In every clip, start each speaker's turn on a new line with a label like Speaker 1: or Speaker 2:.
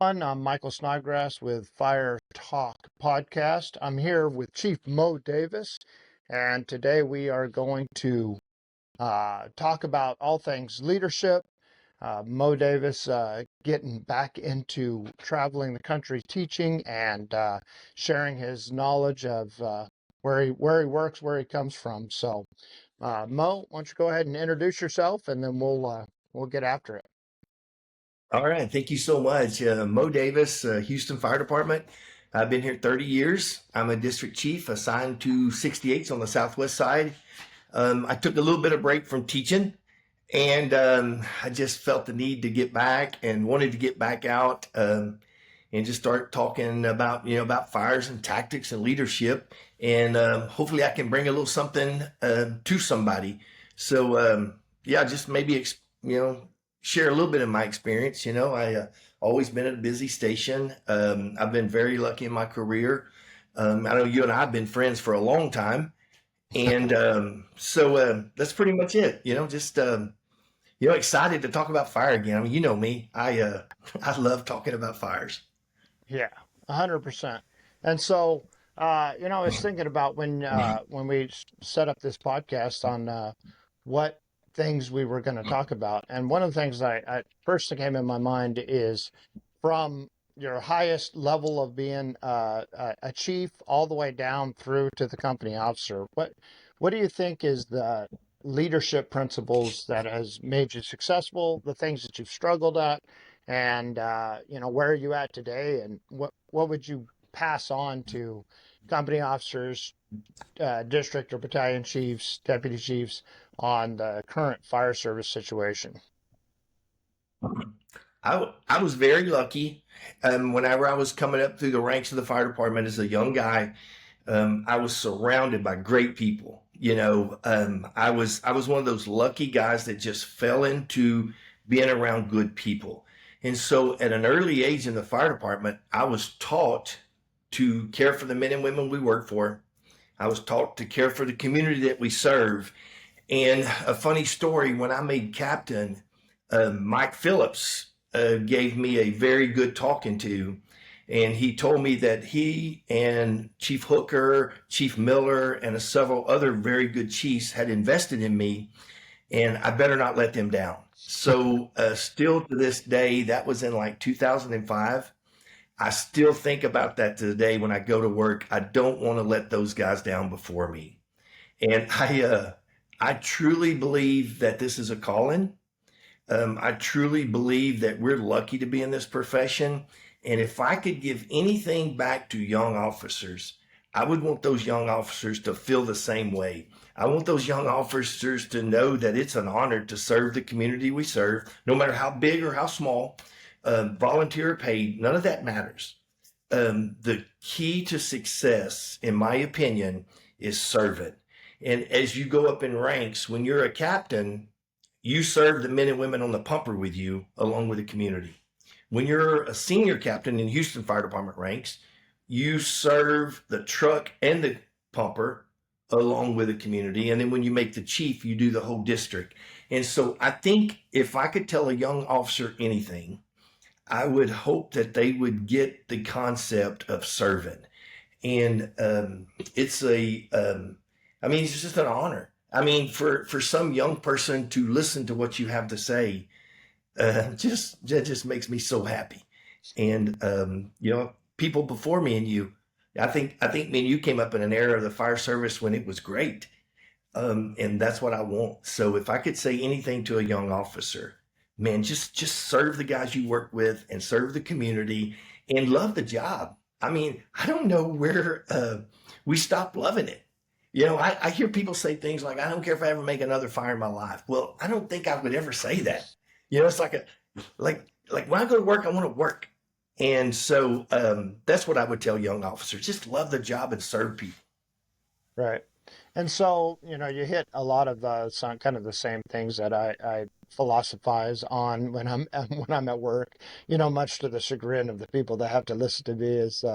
Speaker 1: I'm Michael Snodgrass with Fire Talk Podcast. I'm here with Chief Mo Davis, and today we are going to talk about all things leadership. Mo Davis getting back into traveling the country teaching and sharing his knowledge of where he works, where he comes from. So, Mo, why don't you go ahead and introduce yourself, and then we'll get after it.
Speaker 2: All right, thank you so much. Mo Davis, Houston Fire Department. I've been here 30 years. I'm a district chief assigned to 68s on the southwest side. I took a little bit of break from teaching, and I just felt the need to get back and wanted to get back out and just start talking about about fires and tactics and leadership, and hopefully I can bring a little something to somebody. So yeah, just maybe share a little bit of my experience. I always been at a busy station. I've been very lucky in my career. I know you and I have been friends for a long time, and so that's pretty much it. Just excited to talk about fire again. I mean, you know me. I love talking about fires.
Speaker 1: Yeah, 100%. And so, I was thinking about when we set up this podcast on what things we were going to talk about, and one of the things I first that came in my mind is from your highest level of being a chief all the way down through to the company officer. What do you think is the leadership principles that has made you successful? The things that you've struggled at, and where are you at today, and what would you pass on to company officers, district or battalion chiefs, deputy chiefs on the current fire service situation?
Speaker 2: I was very lucky. Whenever I was coming up through the ranks of the fire department as a young guy, I was surrounded by great people. I was one of those lucky guys that just fell into being around good people. And so at an early age in the fire department, I was taught to care for the men and women we work for. I was taught to care for the community that we serve. And a funny story, when I made captain, Mike Phillips gave me a very good talking to. And he told me that he and Chief Hooker, Chief Miller, and several other very good chiefs had invested in me, and I better not let them down. So, still to this day, that was in like 2005. I still think about that to the day when I go to work. I don't want to let those guys down before me. And I truly believe that this is a calling. I truly believe that we're lucky to be in this profession. And if I could give anything back to young officers, I would want those young officers to feel the same way. I want those young officers to know that it's an honor to serve the community we serve, no matter how big or how small, volunteer or paid, none of that matters. The key to success, in my opinion, is servant. And as you go up in ranks, when you're a captain, you serve the men and women on the pumper with you along with the community. When you're a senior captain in Houston Fire Department ranks, you serve the truck and the pumper along with the community. And then when you make the chief, you do the whole district. And so I think if I could tell a young officer anything, I would hope that they would get the concept of serving. And it's I mean, it's just an honor. I mean, for some young person to listen to what you have to say, just that just makes me so happy. And people before me and you, I think me and you came up in an era of the fire service when it was great, and that's what I want. So if I could say anything to a young officer, man, just serve the guys you work with and serve the community and love the job. I mean, I don't know where we stopped loving it. I hear people say things like, I don't care if I ever make another fire in my life. Well, I don't think I would ever say that. It's like when I go to work, I want to work. And so that's what I would tell young officers. Just love the job and serve people.
Speaker 1: Right. And so, you hit a lot of some kind of the same things that I philosophize on when I'm when I'm at work, much to the chagrin of the people that have to listen to me is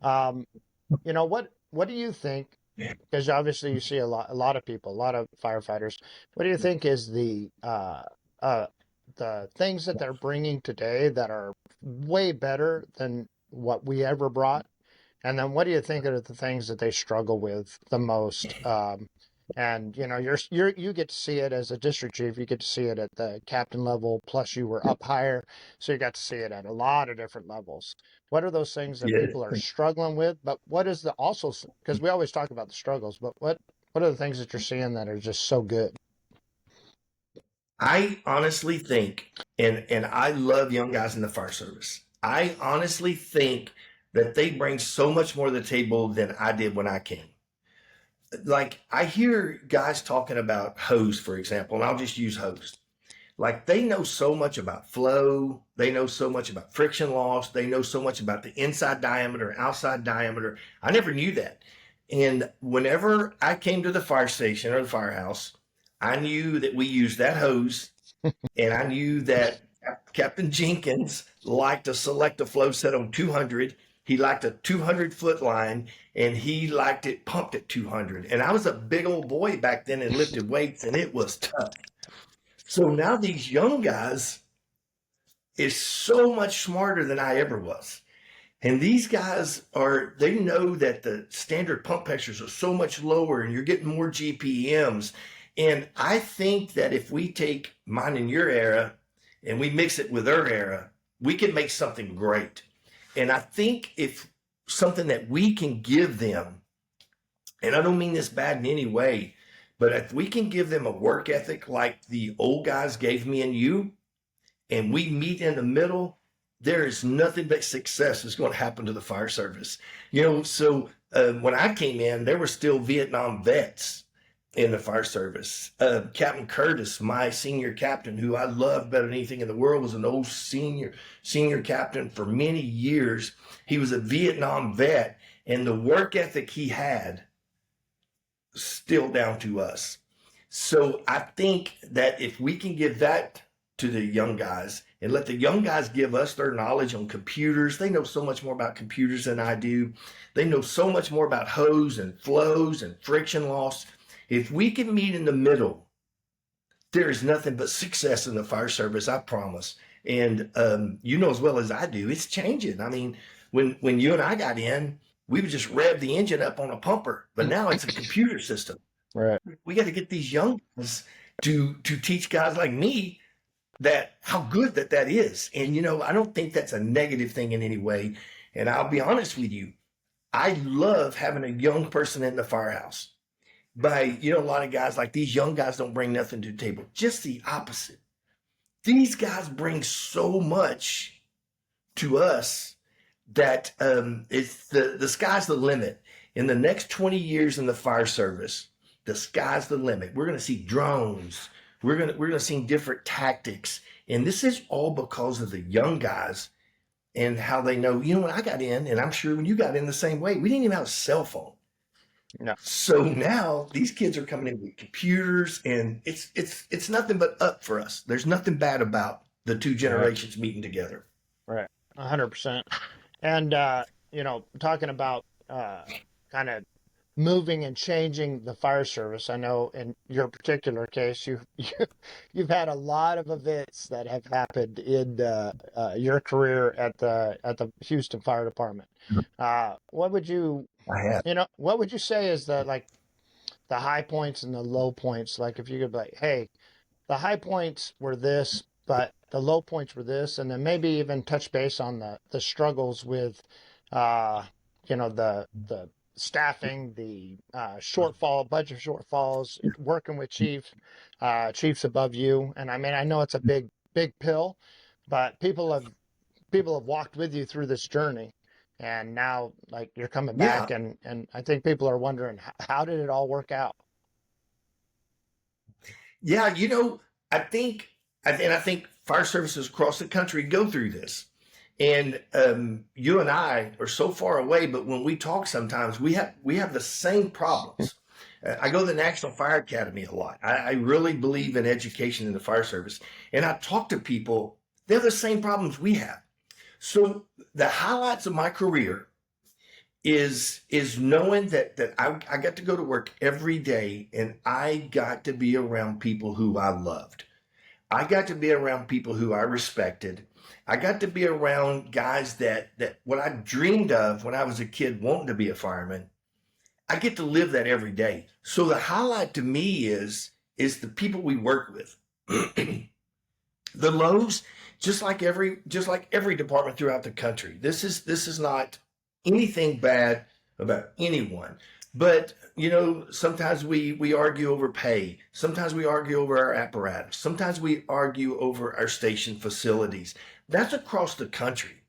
Speaker 1: um, what do you think? Because obviously you see a lot of people, a lot of firefighters. What do you think is the the things that they're bringing today that are way better than what we ever brought? And then what do you think are the things that they struggle with the most? And you know, you get to see it as a district chief. You get to see it at the captain level. Plus, you were up higher, so you got to see it at a lot of different levels. What are those things that
Speaker 2: Yeah.
Speaker 1: people are struggling with? But what is the also, because we always talk about the struggles, but what are the things that you're seeing that are just so good?
Speaker 2: I honestly think, and I love young guys in the fire service. I honestly think that they bring so much more to the table than I did when I came. Like I hear guys talking about hose, for example, and I'll just use hose. Like they know so much about flow, they know so much about friction loss, they know so much about the inside diameter, outside diameter. I never knew that. And whenever I came to the fire station or the firehouse, I knew that we used that hose, and I knew that Captain Jenkins liked to select a flow set on 200. He liked a 200-foot line, and he liked it pumped at 200. And I was a big old boy back then and lifted weights, and it was tough. So now these young guys is so much smarter than I ever was. And these guys are, they know that the standard pump pressures are so much lower and you're getting more GPMs. And I think that if we take mine and your era and we mix it with their era, we can make something great. And I think if something that we can give them, and I don't mean this bad in any way, but if we can give them a work ethic like the old guys gave me and you, and we meet in the middle, there is nothing but success is going to happen to the fire service. You know, so when I came in, there were still Vietnam vets in the fire service. Captain Curtis, my senior captain, who I loved better than anything in the world, was an old senior captain for many years. He was a Vietnam vet, and the work ethic he had still down to us. So I think that if we can give that to the young guys and let the young guys give us their knowledge on computers, they know so much more about computers than I do. They know so much more about hose and flows and friction loss. If we can meet in the middle, there is nothing but success in the fire service, I promise. And you know as well as I do, it's changing. I mean, when you and I got in, we would just rev the engine up on a pumper, but now it's a computer system.
Speaker 1: Right.
Speaker 2: We got to get these young guys to teach guys like me that how good that is. And you know, I don't think that's a negative thing in any way. And I'll be honest with you, I love having a young person in the firehouse. But you know, a lot of guys like these young guys don't bring nothing to the table. Just the opposite. These guys bring so much to us that it's the sky's the limit. In the next 20 years in the fire service, the sky's the limit. We're going to see drones. We're going to see different tactics, and this is all because of the young guys and how they know. You know, when I got in, and I'm sure when you got in the same way, we didn't even have a cell phone.
Speaker 1: No.
Speaker 2: So now these kids are coming in with computers, and it's nothing but up for us. There's nothing bad about the two
Speaker 1: Right.
Speaker 2: generations meeting together.
Speaker 1: Right. 100%. And you know, talking about kind of moving and changing the fire service. I know in your particular case, you've had a lot of events that have happened in your career at the Houston Fire Department. What would you
Speaker 2: I have.
Speaker 1: you know what would you say is the high points and the low points? Like if you could be like, hey, the high points were this, but the low points were this, and then maybe even touch base on the struggles with, uh, you know, the staffing, the budget shortfalls, working with chiefs above you. And I mean, I know it's a big pill, but people have walked with you through this journey. And now, like you're coming back,
Speaker 2: Yeah,
Speaker 1: and I think people are wondering how did it all work out?
Speaker 2: yeah. You know, I think fire services across the country go through this. And you and I are so far away, but when we talk, sometimes we have the same problems. I go to the National Fire Academy a lot. I really believe in education in the fire service, and I talk to people. They have the same problems we have. So the highlights of my career is knowing that I got to go to work every day, and I got to be around people who I loved. I got to be around people who I respected. I got to be around guys that what I dreamed of when I was a kid wanting to be a fireman. I get to live that every day. So the highlight to me is the people we work with. The lows, just like every department throughout the country. This is not anything bad about anyone. But sometimes we argue over pay. Sometimes we argue over our apparatus. Sometimes we argue over our station facilities. That's across the country.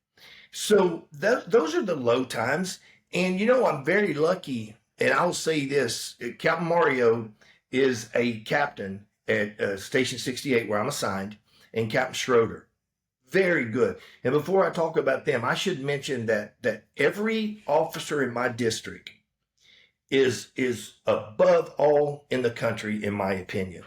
Speaker 2: So those are the low times. And I'm very lucky. And I'll say this: Captain Mario is a captain at Station 68, where I'm assigned, and Captain Schroeder. Very good. And before I talk about them, I should mention that every officer in my district is above all in the country, in my opinion.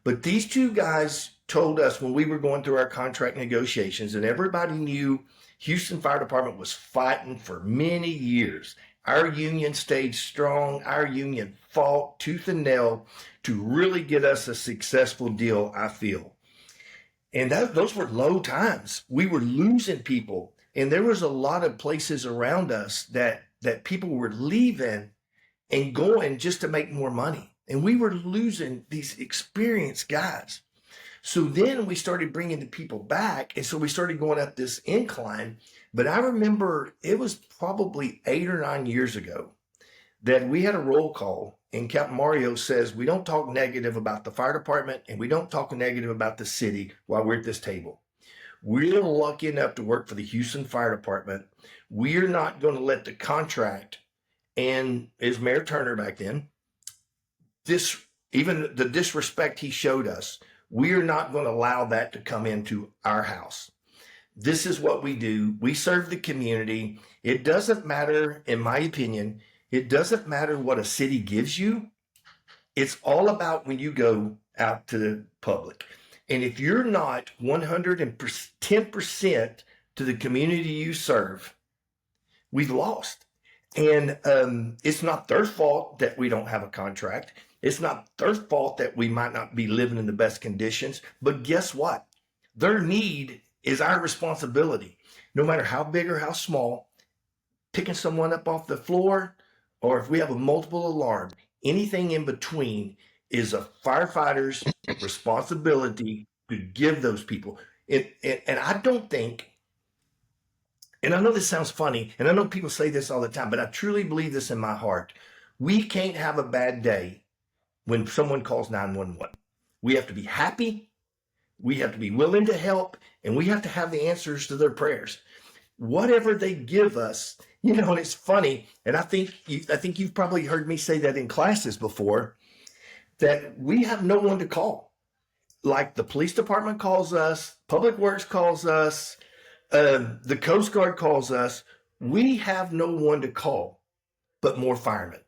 Speaker 2: But these two guys told us when we were going through our contract negotiations, and everybody knew Houston Fire Department was fighting for many years. Our union stayed strong. Our union fought tooth and nail to really get us a successful deal, I feel. And those were low times. We were losing people. And there was a lot of places around us that people were leaving and going just to make more money. And we were losing these experienced guys. So then we started bringing the people back. And so we started going up this incline. But I remember it was probably 8 or 9 years ago that we had a roll call, and Captain Mario says, we don't talk negative about the fire department, and we don't talk negative about the city while we're at this table. We're lucky enough to work for the Houston Fire Department. We're not going to let the contract, and as Mayor Turner back then, even the disrespect he showed us, we're not going to allow that to come into our house. This is what we do. We serve the community. It doesn't matter, in my opinion, it doesn't matter what a city gives you. It's all about when you go out to the public. And if you're not 110% to the community you serve, we've lost. And it's not their fault that we don't have a contract. It's not their fault that we might not be living in the best conditions. But guess what? Their need is our responsibility. No matter how big or how small, picking someone up off the floor, or if we have a multiple alarm, anything in between is a firefighter's responsibility to give those people. And I don't think, and I know this sounds funny, and I know people say this all the time, but I truly believe this in my heart. We can't have a bad day when someone calls 911. We have to be happy, we have to be willing to help, and we have to have the answers to their prayers. Whatever they give us, and it's funny, and I think you've probably heard me say that in classes before, that we have no one to call. Like the police department calls us, Public Works calls us, the Coast Guard calls us. We have no one to call but more firemen.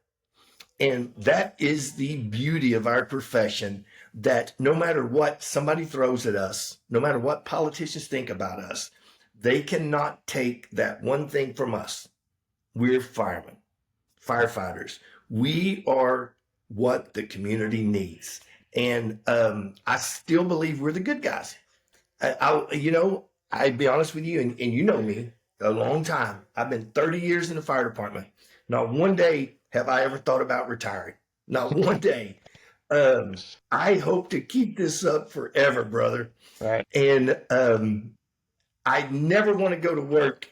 Speaker 2: And that is the beauty of our profession, that no matter what somebody throws at us, no matter what politicians think about us, they cannot take that one thing from us. We're firemen, firefighters. We are what the community needs. And I still believe we're the good guys. I'd be honest with you, and you know me a long time. I've been 30 years in the fire department. Not one day have I ever thought about retiring. Not one day. I hope to keep this up forever, brother.
Speaker 1: Right.
Speaker 2: And I never want to go to work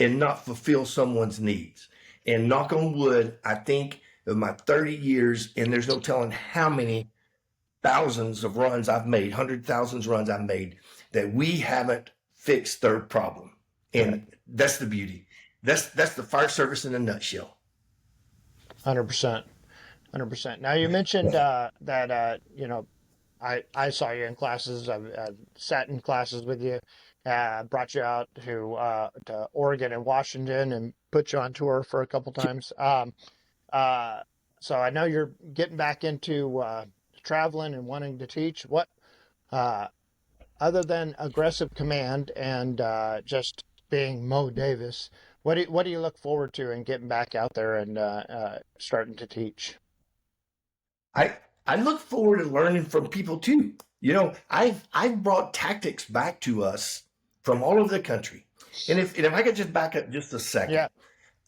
Speaker 2: and not fulfill someone's needs. And knock on wood, I think of my 30 years, and there's no telling how many thousands of runs I've made, 100,000 runs I've made, that we haven't fixed their problem. And that's the beauty. That's the fire service in a nutshell.
Speaker 1: 100%. 100%. Now you mentioned that I saw you in classes. I've sat in classes with you. Brought you out to Oregon and Washington and put you on tour for a couple times. Uh, so I know you're getting back into traveling and wanting to teach. What uh, other than aggressive command and just being Mo Davis, what do you look forward to in getting back out there and starting to teach?
Speaker 2: I I look forward to learning from people too. I've brought tactics back to us from all over the country. And if I could just back up just a second,
Speaker 1: Yeah.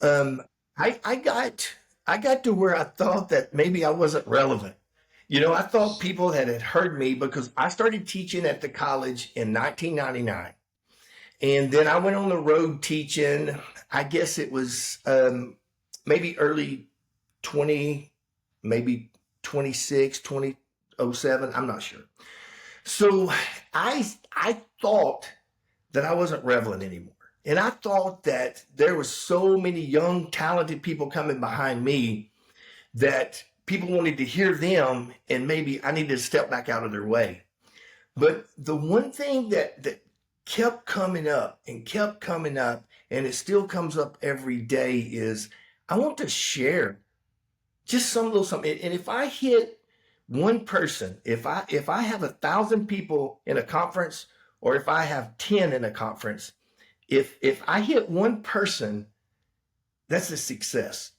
Speaker 2: um, I got to where I thought that maybe I wasn't relevant. I thought people had heard me because I started teaching at the college in 1999. And then I went on the road teaching. I guess it was maybe early 20, maybe 26, 2007. I'm not sure. So I thought that I wasn't relevant anymore. And I thought that there was so many young, talented people coming behind me that people wanted to hear them, and maybe I needed to step back out of their way. But the one thing that kept coming up and kept coming up, and it still comes up every day, is I want to share just some little something. And if I hit one person, if I have 1,000 people in a conference, or if I have 10 in a conference, if I hit one person, that's a success.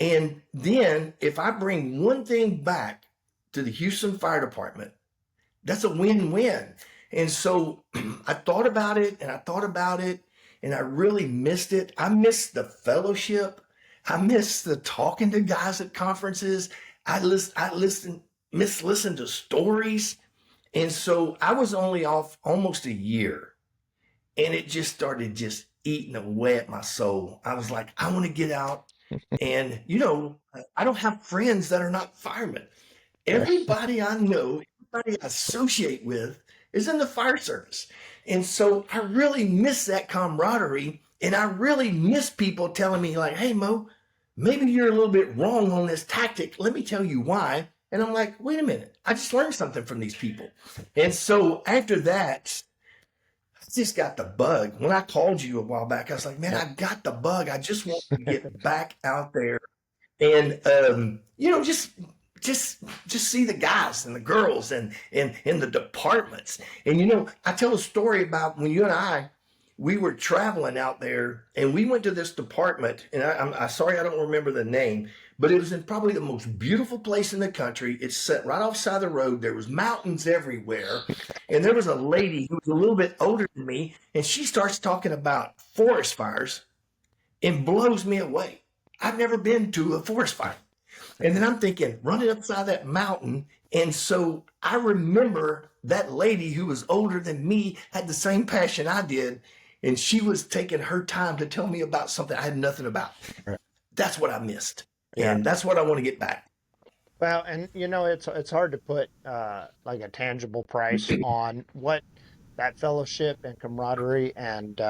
Speaker 2: And then if I bring one thing back to the Houston Fire Department, that's a win-win. And so I thought about it and I thought about it, and I really missed it. I missed the fellowship. I missed the talking to guys at conferences. Listened to stories. And so I was only off almost a year, and it just started just eating away at my soul. I was like, I want to get out. And, I don't have friends that are not firemen.
Speaker 1: Right.
Speaker 2: Everybody I know, everybody I associate with is in the fire service. And so I really miss that camaraderie. And I really miss people telling me, like, hey, Mo, maybe you're a little bit wrong on this tactic. Let me tell you why. And I'm like, wait a minute. I just learned something from these people. And so after that, I just got the bug. When I called you a while back, I was like, man,
Speaker 1: Yeah.
Speaker 2: I got the bug. I just want to get back out there and just see the guys and the girls and in the departments. And I tell a story about when you and I we were traveling out there, and we went to this department, and I'm sorry I don't remember the name, but it was in probably the most beautiful place in the country. It's set right offside the road. There was mountains everywhere, and there was a lady who was a little bit older than me, and she starts talking about forest fires and blows me away. I've never been to a forest fire. And then I'm thinking, running upside that mountain. And so I remember that lady who was older than me had the same passion I did. And she was taking her time to tell me about something I had nothing about.
Speaker 1: Right.
Speaker 2: That's what I missed.
Speaker 1: Yeah.
Speaker 2: And that's what I want to get back.
Speaker 1: Well, and it's hard to put like a tangible price on what that fellowship and camaraderie and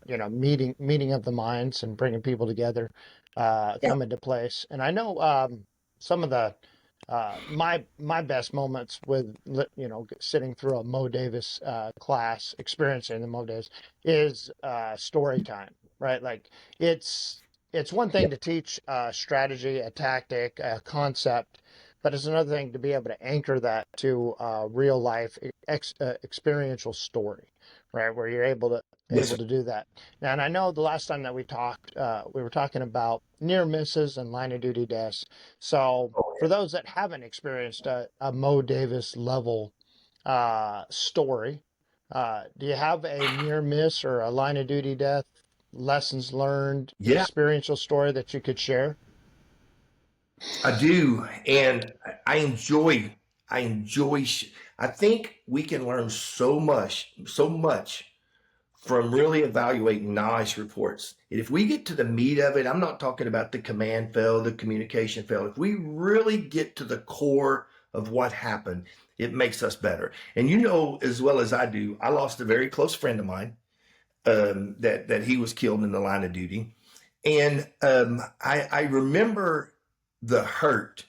Speaker 1: meeting of the minds and bringing people together
Speaker 2: Yeah.
Speaker 1: come into place. And I know some of the my best moments with sitting through a Mo Davis class, experiencing the Mo Davis is story time, right? Like it's one
Speaker 2: Yeah.
Speaker 1: thing to teach a strategy, a tactic, a concept, but it's another thing to be able to anchor that to a real life experiential story, right? Where you're
Speaker 2: Yes,
Speaker 1: able
Speaker 2: sir.
Speaker 1: to do that. Now, and I know the last time that we talked, we were talking about near misses and line of duty deaths. So
Speaker 2: Oh,
Speaker 1: for those that haven't experienced a Mo Davis level story, do you have a near miss or a line of duty death, lessons learned,
Speaker 2: yeah,
Speaker 1: experiential story that you could share?
Speaker 2: I do. And I enjoy, I enjoy, I think we can learn so much from really evaluating nice reports. And if we get to the meat of it, I'm not talking about the command fail, the communication fail. If we really get to the core of what happened, it makes us better. And as well as I do, I lost a very close friend of mine that he was killed in the line of duty. And I remember the hurt.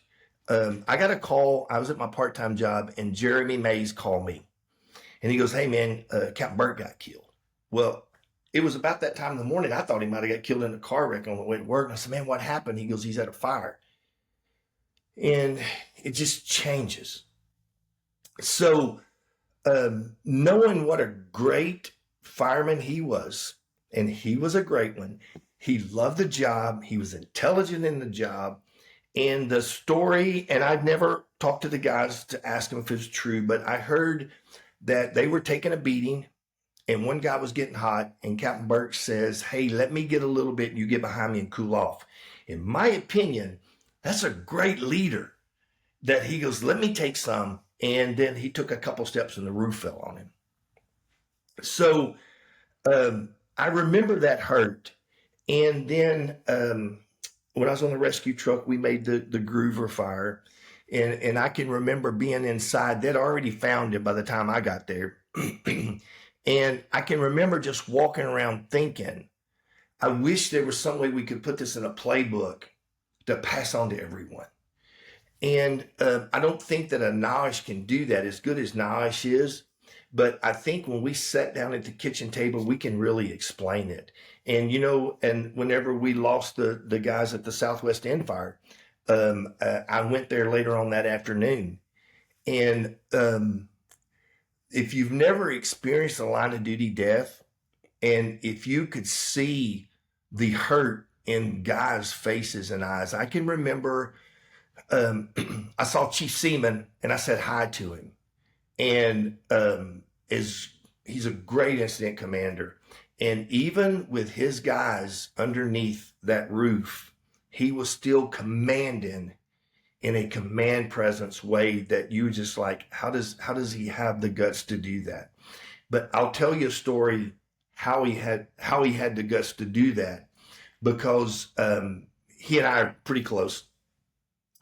Speaker 2: I got a call. I was at my part-time job, and Jeremy Mays called me. And he goes, hey, man, Captain Burt got killed. Well, it was about that time in the morning. I thought he might have got killed in a car wreck on the way to work. And I said, man, what happened? He goes, he's at a fire. And it just changes. So, knowing what a great fireman he was, and he was a great one, he loved the job, he was intelligent in the job, And the story, and I'd never talked to the guys to ask them if it was true, but I heard that they were taking a beating and one guy was getting hot, and Captain Burke says, "Hey, let me get a little bit and you get behind me and cool off." In my opinion, that's a great leader that he goes, "Let me take some." And then he took a couple steps and the roof fell on him. So I remember that hurt. And then when I was on the rescue truck, we made the Groover fire. And I can remember being inside. They'd already found him by the time I got there. And I can remember just walking around thinking, I wish there was some way we could put this in a playbook to pass on to everyone. And I don't think that a Nosh can do that as good as Nosh is. But I think when we sat down at the kitchen table, we can really explain it. And, and whenever we lost the guys at the Southwest End fire, I went there later on that afternoon. And if you've never experienced a line of duty death, and if you could see the hurt in guys' faces and eyes, I can remember I saw Chief Seaman and I said hi to him. And he's a great incident commander. And even with his guys underneath that roof, he was still commanding in a command presence way that you just like, how does he have the guts to do that? But I'll tell you a story how he had the guts to do that, because he and I are pretty close.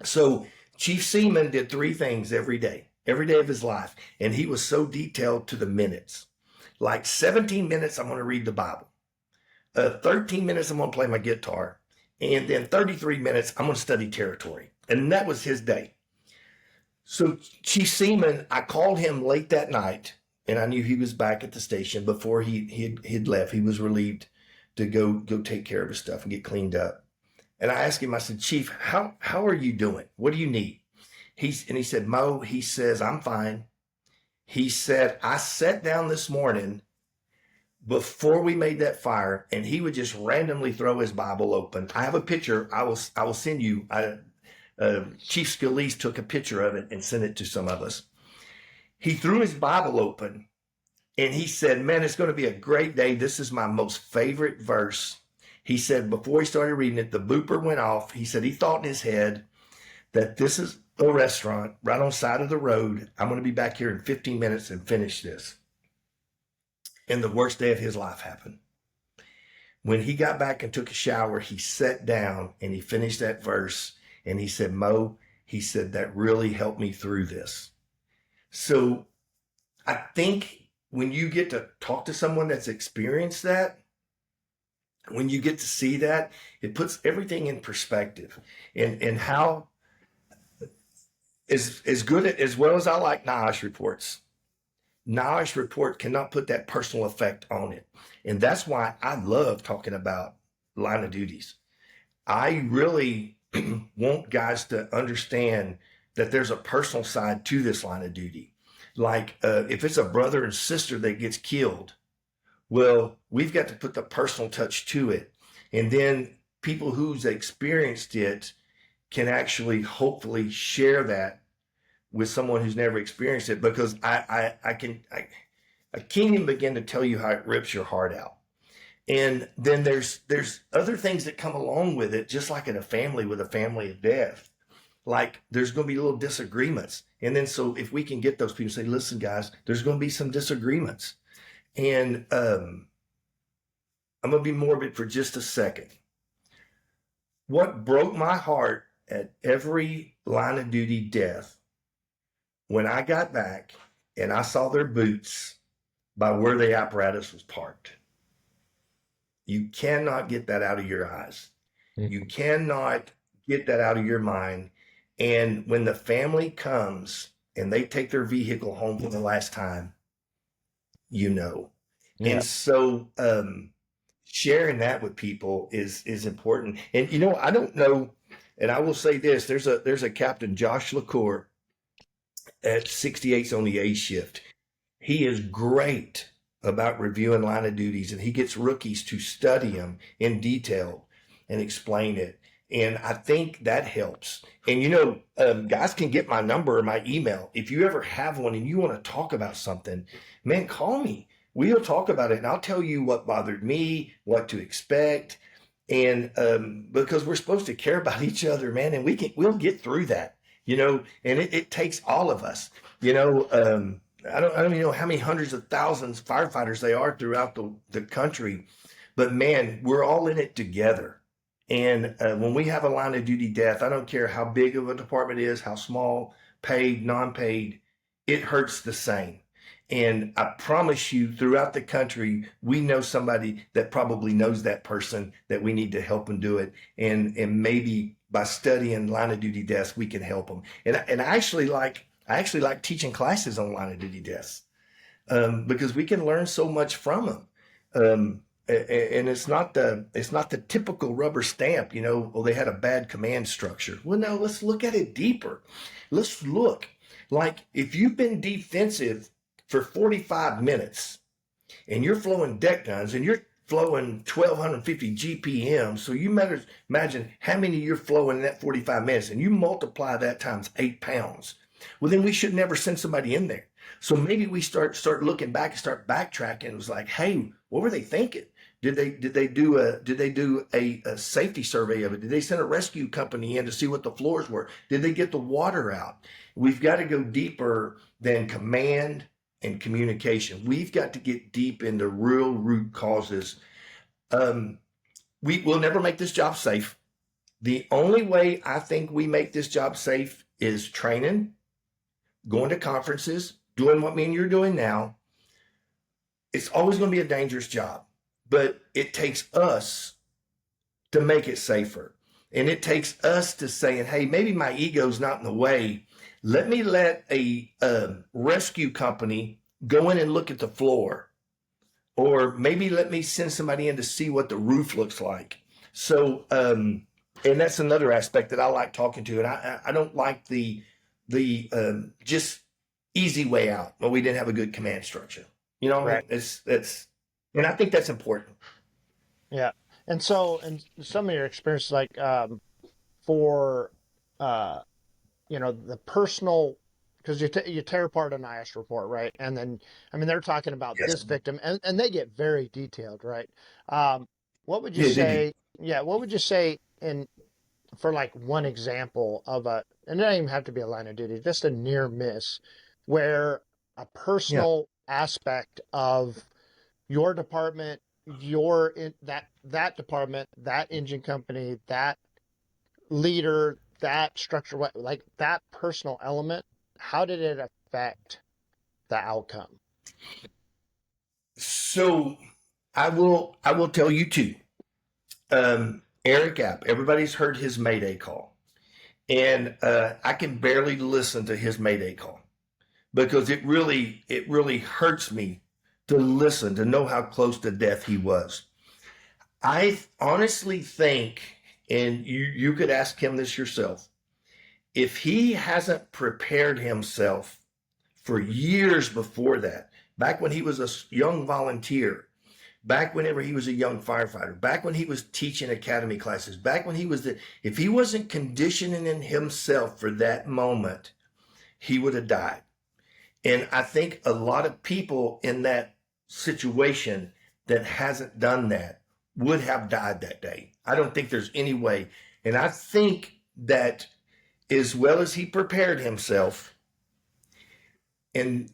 Speaker 2: So Chief Seaman did 3 things every day of his life, and he was so detailed to the minutes. Like 17 minutes, I'm going to read the Bible. 13 minutes, I'm going to play my guitar. And then 33 minutes, I'm going to study territory. And that was his day. So Chief Seaman, I called him late that night, and I knew he was back at the station before he'd left. He was relieved to go take care of his stuff and get cleaned up. And I asked him, I said, "Chief, how are you doing? What do you need?" He said, "Mo," he says, "I'm fine." He said, "I sat down this morning before we made that fire," and he would just randomly throw his Bible open. I have a picture. I will send you. Chief Scalise took a picture of it and sent it to some of us. He threw his Bible open and he said, "Man, it's going to be a great day. This is my most favorite verse." He said before he started reading it, the booper went off. He said he thought in his head that this is a restaurant right on the side of the road. I'm going to be back here in 15 minutes and finish this. And the worst day of his life happened. When he got back and took a shower, he sat down and he finished that verse. And he said, "Mo," he said, "that really helped me through this." So I think when you get to talk to someone that's experienced that, when you get to see that, it puts everything in perspective. And how, as good as well as I like NIOSH reports, NIOSH report cannot put that personal effect on it. And that's why I love talking about line of duties. I really want guys to understand that there's a personal side to this line of duty. Like if it's a brother and sister that gets killed, well, we've got to put the personal touch to it. And then people who's experienced it can actually hopefully share that with someone who's never experienced it, because I can't even begin to tell you how it rips your heart out. And then there's other things that come along with it, just like in a family with a family of death. Like there's going to be little disagreements. And then so if we can get those people to say, "Listen, guys, there's going to be some disagreements." And I'm going to be morbid for just a second. What broke my heart at every line of duty death, when I got back and I saw their boots by where the apparatus was parked. You cannot get that out of your eyes. You cannot get that out of your mind. And when the family comes and they take their vehicle home for the last time, Yeah. And so sharing that with people is important. And I don't know, and I will say this, there's a Captain Josh LaCour at 68's on the A shift. He is great about reviewing line of duties, and he gets rookies to study them in detail and explain it. And I think that helps. And guys can get my number or my email. If you ever have one and you want to talk about something, man, call me. We'll talk about it, and I'll tell you what bothered me, what to expect, and because we're supposed to care about each other, man, and we'll get through that, and it takes all of us. I don't even know how many hundreds of thousands of firefighters they are throughout the country, but man, we're all in it together. And when we have a line of duty death, I don't care how big of a department it is, how small, paid, non-paid, it hurts the same. And I promise you, throughout the country, we know somebody that probably knows that person that we need to help them do it. And maybe by studying line of duty deaths, we can help them. And I actually like teaching classes on line of duty deaths because we can learn so much from them. And it's not the typical rubber stamp, well, they had a bad command structure. Well, no, let's look at it deeper. Let's look like if you've been defensive for 45 minutes and you're flowing deck guns and you're flowing 1250 GPM. So you imagine how many you're flowing in that 45 minutes and you multiply that times 8 pounds. Well, then we should never send somebody in there. So maybe we start looking back and start backtracking. It was like, hey, what were they thinking? Did they do a safety survey of it? Did they send a rescue company in to see what the floors were? Did they get the water out? We've got to go deeper than command and communication. We've got to get deep into real root causes. We will never make this job safe. The only way I think we make this job safe is training, going to conferences, doing what me and you're doing now. It's always going to be a dangerous job, but it takes us to make it safer. And it takes us to saying, hey, maybe my ego's not in the way. Let me let a rescue company go in and look at the floor. Or maybe let me send somebody in to see what the roof looks like. So, and that's another aspect that I like talking to. And I don't like the just easy way out. Well, we didn't have a good command structure.
Speaker 1: Right.
Speaker 2: And I think that's important.
Speaker 1: Yeah. And so, in some of your experience, like for the personal, because you tear apart an IS report, right? And then, I mean, they're talking about
Speaker 2: Yes.
Speaker 1: this victim, and they get very detailed, right? What would you
Speaker 2: Yeah, they do.
Speaker 1: say? Yeah, what would you say for like one example of and it doesn't even have to be a line of duty, just a near miss, where a
Speaker 2: Yeah.
Speaker 1: personal aspect of your department, that department, that engine company, that leader, that structure, like that personal element, how did it affect the outcome?
Speaker 2: So I will tell you too. Eric App, everybody's heard his Mayday call. And I can barely listen to his Mayday call because it really hurts me to listen, to know how close to death he was. I honestly think, and you could ask him this yourself, if he hasn't prepared himself for years before that, back when he was a young volunteer, back whenever he was a young firefighter, back when he was teaching academy classes, back when if he wasn't conditioning himself for that moment, he would have died. And I think a lot of people in that situation that hasn't done that would have died that day. I don't think there's any way. And I think that as well as he prepared himself and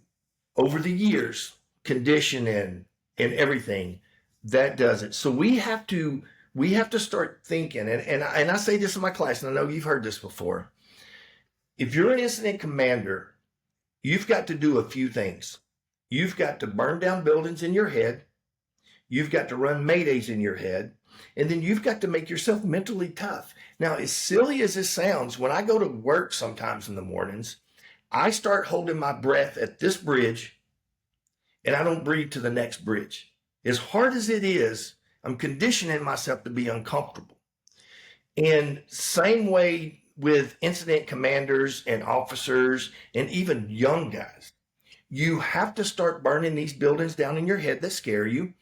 Speaker 2: over the years, conditioning and everything, that does it. So we have to start thinking, and I say this in my class, and I know you've heard this before. If you're an incident commander, you've got to do a few things. You've got to burn down buildings in your head. You've got to run maydays in your head. And then you've got to make yourself mentally tough. Now, as silly as this sounds, when I go to work sometimes in the mornings, I start holding my breath at this bridge and I don't breathe to the next bridge. As hard as it is, I'm conditioning myself to be uncomfortable. And same way with incident commanders and officers and even young guys. You have to start burning these buildings down in your head that scare you.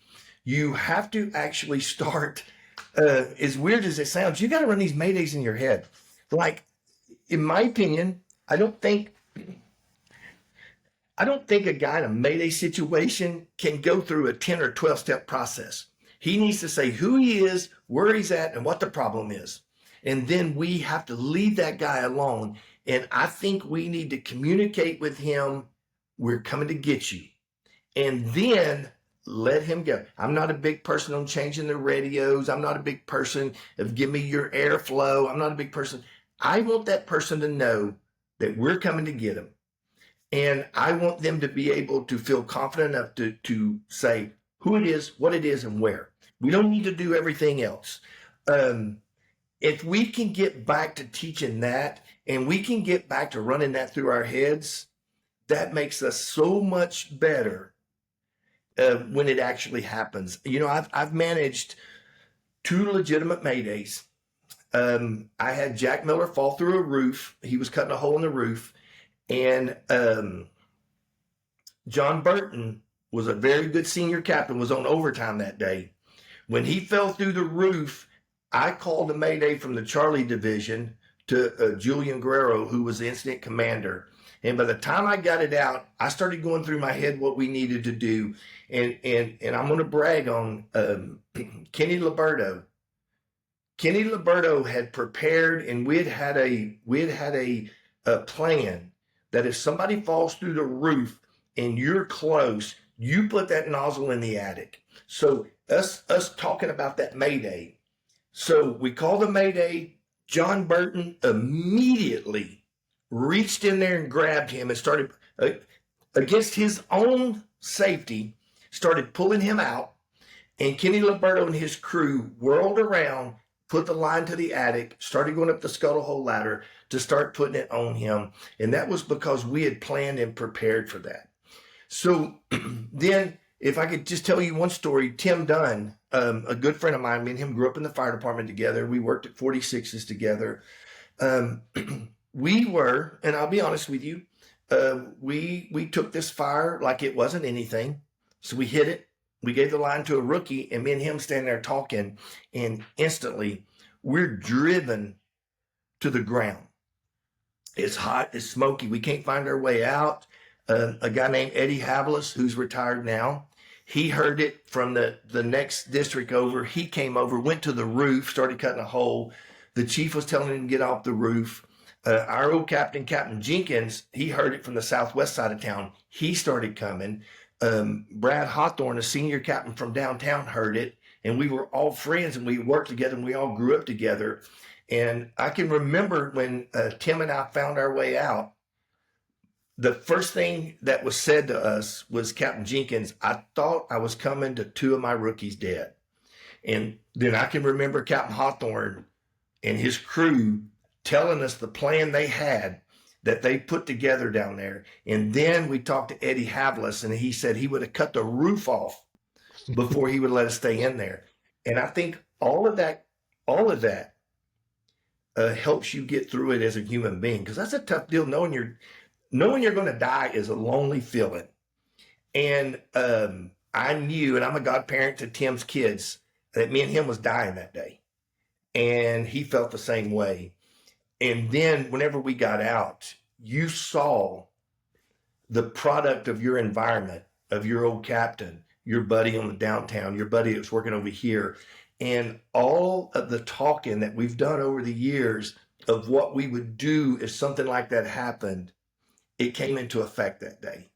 Speaker 2: You have to actually start as weird as it sounds, you got to run these maydays in your head. Like, in my opinion, I don't think a guy in a mayday situation can go through a 10 or 12 step process. He needs to say who he is, where he's at, and what the problem is. And then we have to leave that guy alone. And I think we need to communicate with him, we're coming to get you. And then let him go. I'm not a big person on changing the radios. I'm not a big person of give me your airflow. I'm not a big person. I want that person to know that we're coming to get him. And I want them to be able to feel confident enough to say who it is, what it is, and where. We don't need to do everything else. Um, if we can get back to teaching that and we can get back to running that through our heads, that makes us so much better when it actually happens. You know, I've managed two legitimate maydays. I had Jack Miller fall through a roof. He was cutting a hole in the roof, and John Burton was a very good senior captain. Was on overtime that day. When he fell through the roof, I called a mayday from the Charlie division to Julian Guerrero, who was the incident commander. And by the time I got it out, I started going through my head what we needed to do. And I'm going to brag on Kenny Liberto. Kenny Liberto had prepared, and we had had a plan that if somebody falls through the roof and you're close, you put that nozzle in the attic. So us talking about that mayday. So we called the mayday. John Burton immediately reached in there and grabbed him and started against his own safety, started pulling him out. And Kenny Liberto and his crew whirled around, put the line to the attic, started going up the scuttle hole ladder to start putting it on him. And that was because we had planned and prepared for that. So then, if I could just tell you one story, Tim Dunn, a good friend of mine, me and him grew up in the fire department together. We worked at 46s together. Um, we were, and I'll be honest with you, we took this fire like it wasn't anything. So we hit it. We gave the line to a rookie, and me and him standing there talking, and instantly we're driven to the ground. It's hot, it's smoky. We can't find our way out. A guy named Eddie Havilis, who's retired now, he heard it from the next district over. He came over, went to the roof, started cutting a hole. The chief was telling him to get off the roof. Our old captain, Captain Jenkins, he heard it from the southwest side of town. He started coming. Brad Hawthorne, a senior captain from downtown, heard it. And we were all friends, and we worked together, and we all grew up together. And I can remember when Tim and I found our way out, the first thing that was said to us was, Captain Jenkins, I thought I was coming to two of my rookies dead. And then I can remember Captain Hawthorne and his crew telling us the plan they had that they put together down there. And then we talked to Eddie Havilis, and he said he would have cut the roof off before he would let us stay in there. And I think all of that helps you get through it as a human being, because that's a tough deal. Knowing you're going to die is a lonely feeling. And I knew, and I'm a godparent to Tim's kids, that me and him was dying that day. And he felt the same way. And then whenever we got out, you saw the product of your environment, of your old captain, your buddy on the downtown, your buddy that's working over here, and all of the talking that we've done over the years of what we would do if something like that happened, it came into effect that day.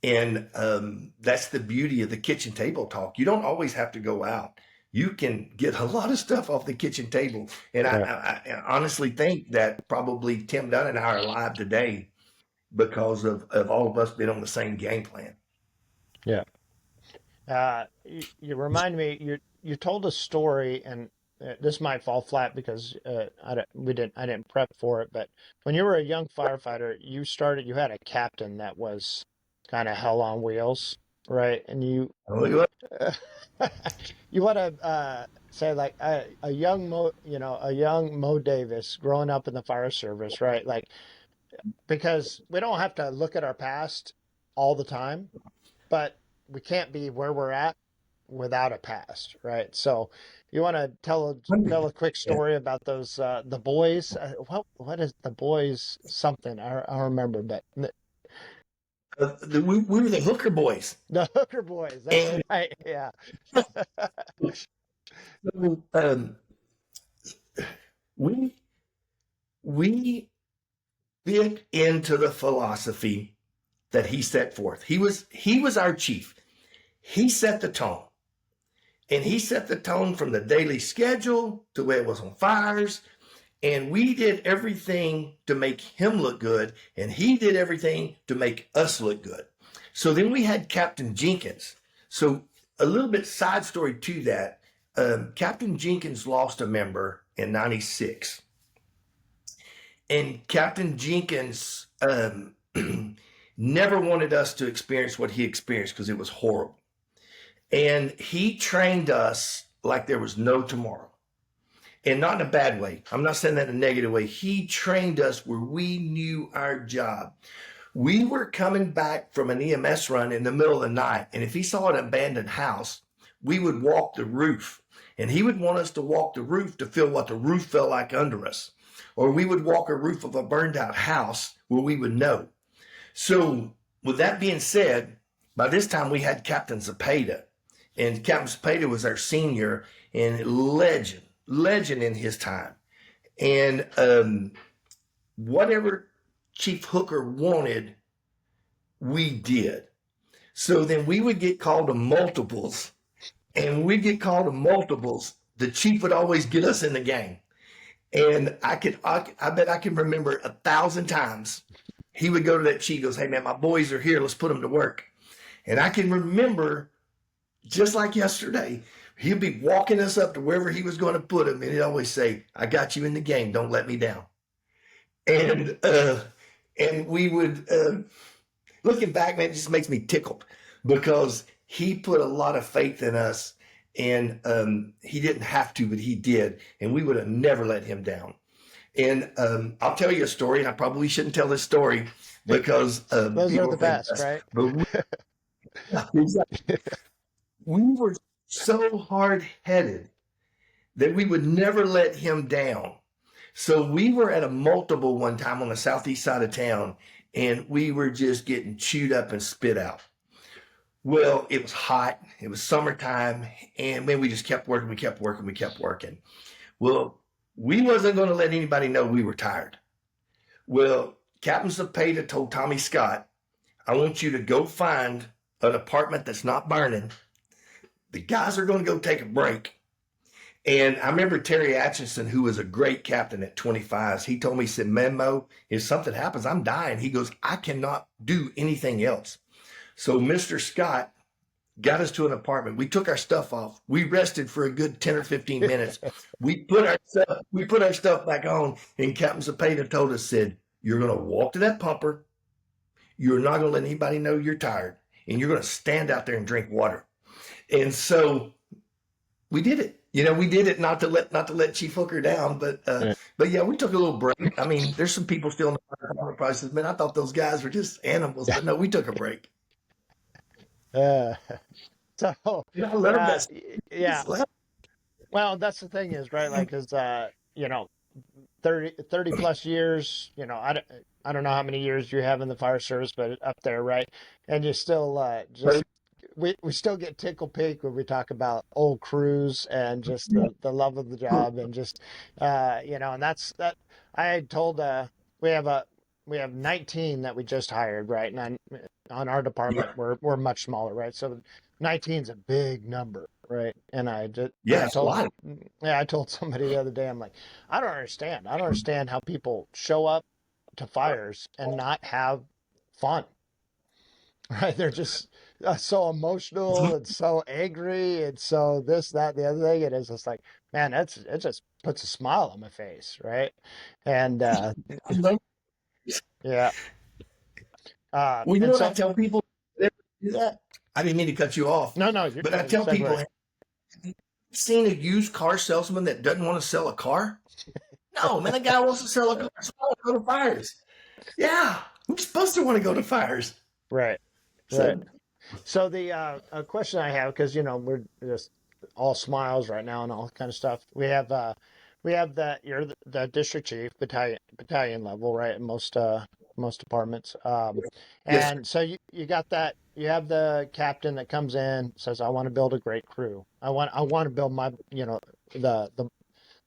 Speaker 2: And that's the beauty of the kitchen table talk. You don't always have to go out. You can get a lot of stuff off the kitchen table. And
Speaker 1: Yeah.
Speaker 2: I honestly think that probably Tim Dunn and I are alive today because of all of us being on the same game plan.
Speaker 1: Yeah. You remind me, you told a story, and this might fall flat because I didn't prep for it, but when you were a young firefighter, you had a captain that was kind of hell on wheels, right? And you want to say like a young a young Mo Davis growing up in the fire service, right? Like, because we don't have to look at our past all the time, but we can't be where we're at without a past, right? So you want to tell a quick
Speaker 2: Yeah.
Speaker 1: story about those the boys? What is the boys something? I don't remember, but
Speaker 2: We were the hooker boys.
Speaker 1: the hooker boys. That's
Speaker 2: And
Speaker 1: right. Yeah.
Speaker 2: so, we we fit into the philosophy that he set forth. He was our chief. He set the tone. And he set the tone from the daily schedule to where it was on fires. And we did everything to make him look good. And he did everything to make us look good. So then we had Captain Jenkins. So a little bit side story to that. Captain Jenkins lost a member in 96. And Captain Jenkins never wanted us to experience what he experienced because it was horrible. And he trained us like there was no tomorrow. And not in a bad way. I'm not saying that in a negative way. He trained us where we knew our job. We were coming back from an EMS run in the middle of the night. And if he saw an abandoned house, we would walk the roof. And he would want us to walk the roof to feel what the roof felt like under us. Or we would walk a roof of a burned out house where we would know. So with that being said, by this time we had Captain Zapata. And Captain Zapata was our senior and legend in his time. And whatever Chief Hooker wanted, we did. So then we would get called to multiples. And we'd get called to multiples. The chief would always get us in the game. And I bet I can remember 1,000 times he would go to that chief, goes, "Hey man, my boys are here. Let's put them to work." And I can remember, just like yesterday, he'd be walking us up to wherever he was going to put them, and he'd always say, "I got you in the game. Don't let me down." And we would, looking back, man, it just makes me tickled because he put a lot of faith in us, and he didn't have to, but he did, and we would have never let him down. And I'll tell you a story, and I probably shouldn't tell this story because
Speaker 1: Those are
Speaker 2: people
Speaker 1: the
Speaker 2: think
Speaker 1: best,
Speaker 2: that's,
Speaker 1: right?
Speaker 2: but we were so hard-headed that we would never let him down. So we were at a multiple one time on the southeast side of town, and we were just getting chewed up and spit out. Well, it was hot. It was summertime, and man, we just kept working. We kept working. We kept working. Well, we wasn't going to let anybody know we were tired. Well, Captain Zapata told Tommy Scott, "I want you to go find an apartment that's not burning. The guys are going to go take a break." And I remember Terry Atchison, who was a great captain at 25s, he told me, he said, "Memo, if something happens, I'm dying." He goes, "I cannot do anything else." So Mr. Scott got us to an apartment. We took our stuff off. We rested for a good 10 or 15 minutes. We put our stuff back on, and Captain Zapata told us, said, "You're going to walk to that pumper. You're not going to let anybody know you're tired, and you're going to stand out there and drink water." And so we did it. We did it not to let Chief Hooker down, but yeah, we took a little break. I mean, there's some people still in the fire department probably says, "Man, I thought those guys were just animals," but no, we took a break.
Speaker 1: Uh, so,
Speaker 2: I learned that.
Speaker 1: yeah. Well, that's the thing is, right? Like, is 30 plus years, I don't know how many years you have in the fire service, but up there, right? And you still just we still get tickle pink when we talk about old crews and just the love of the job and just and that's that I had told we have a we have 19 that we just hired, right? And on our department
Speaker 2: Yeah,
Speaker 1: we're much smaller, right? So 19 is a big number, right? And
Speaker 2: yeah,
Speaker 1: I
Speaker 2: it's a
Speaker 1: told
Speaker 2: lot.
Speaker 1: yeah, I told somebody the other day, I'm like, I don't understand. I don't understand how people show up to fires and not have fun. Right? They're just so emotional and so angry and so this, that, the other thing. And it's just like, man, it just puts a smile on my face, right? And
Speaker 2: I love.
Speaker 1: yeah,
Speaker 2: Well, you know
Speaker 1: and
Speaker 2: what I
Speaker 1: so
Speaker 2: tell people? Yeah, I didn't mean to cut you off,
Speaker 1: no, you
Speaker 2: but I tell people,
Speaker 1: segue.
Speaker 2: have you seen a used car salesman that doesn't want to sell a car? No, man, the guy wants to sell a car. So I want to go to fires. Yeah, we're supposed to want to go to fires.
Speaker 1: Right,
Speaker 2: So
Speaker 1: right. So the a question I have, because we're just all smiles right now and all kind of stuff. We have that you're the district chief, battalion level, right? In most departments.
Speaker 2: Yes, sir.
Speaker 1: And so you got that. You have the captain that comes in, says, "I want to build a great crew. I want to build my the the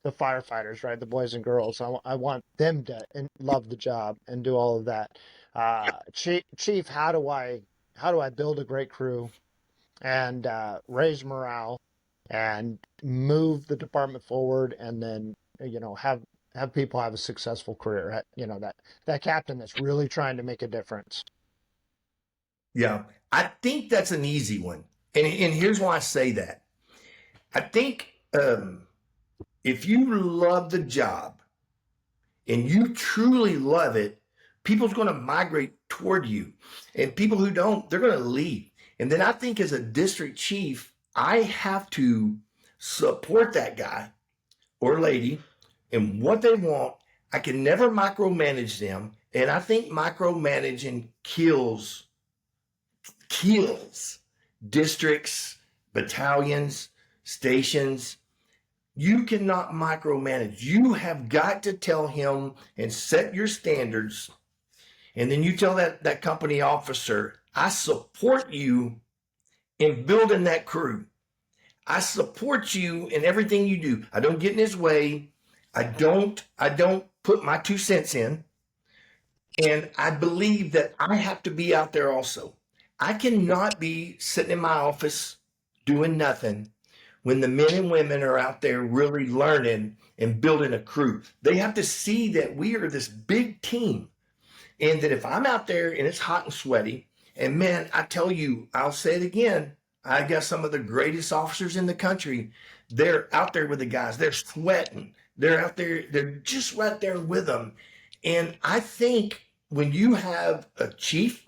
Speaker 1: the firefighters, right? The boys and girls. I want them to love the job and do all of that. Chief, how do I build a great crew and raise morale and move the department forward, and then have people have a successful career? That captain that's really trying to make a difference.
Speaker 2: Yeah. I think that's an easy one. And here's why I say that. I think if you love the job and you truly love it, people's going to migrate toward you. And people who don't, they're going to leave. And then I think as a district chief, I have to support that guy or lady and what they want. I can never micromanage them. And I think micromanaging kills districts, battalions, stations. You cannot micromanage. You have got to tell him and set your standards. And then you tell that company officer, I support you in building that crew. I support you in everything you do. I don't get in his way. I don't put my 2 cents in. And I believe that I have to be out there also. I cannot be sitting in my office doing nothing when the men and women are out there really learning and building a crew. They have to see that we are this big team, and that if I'm out there and it's hot and sweaty, and man, I tell you, I'll say it again, I got some of the greatest officers in the country. They're out there with the guys. They're sweating. They're out there. They're just right there with them. And I think when you have a chief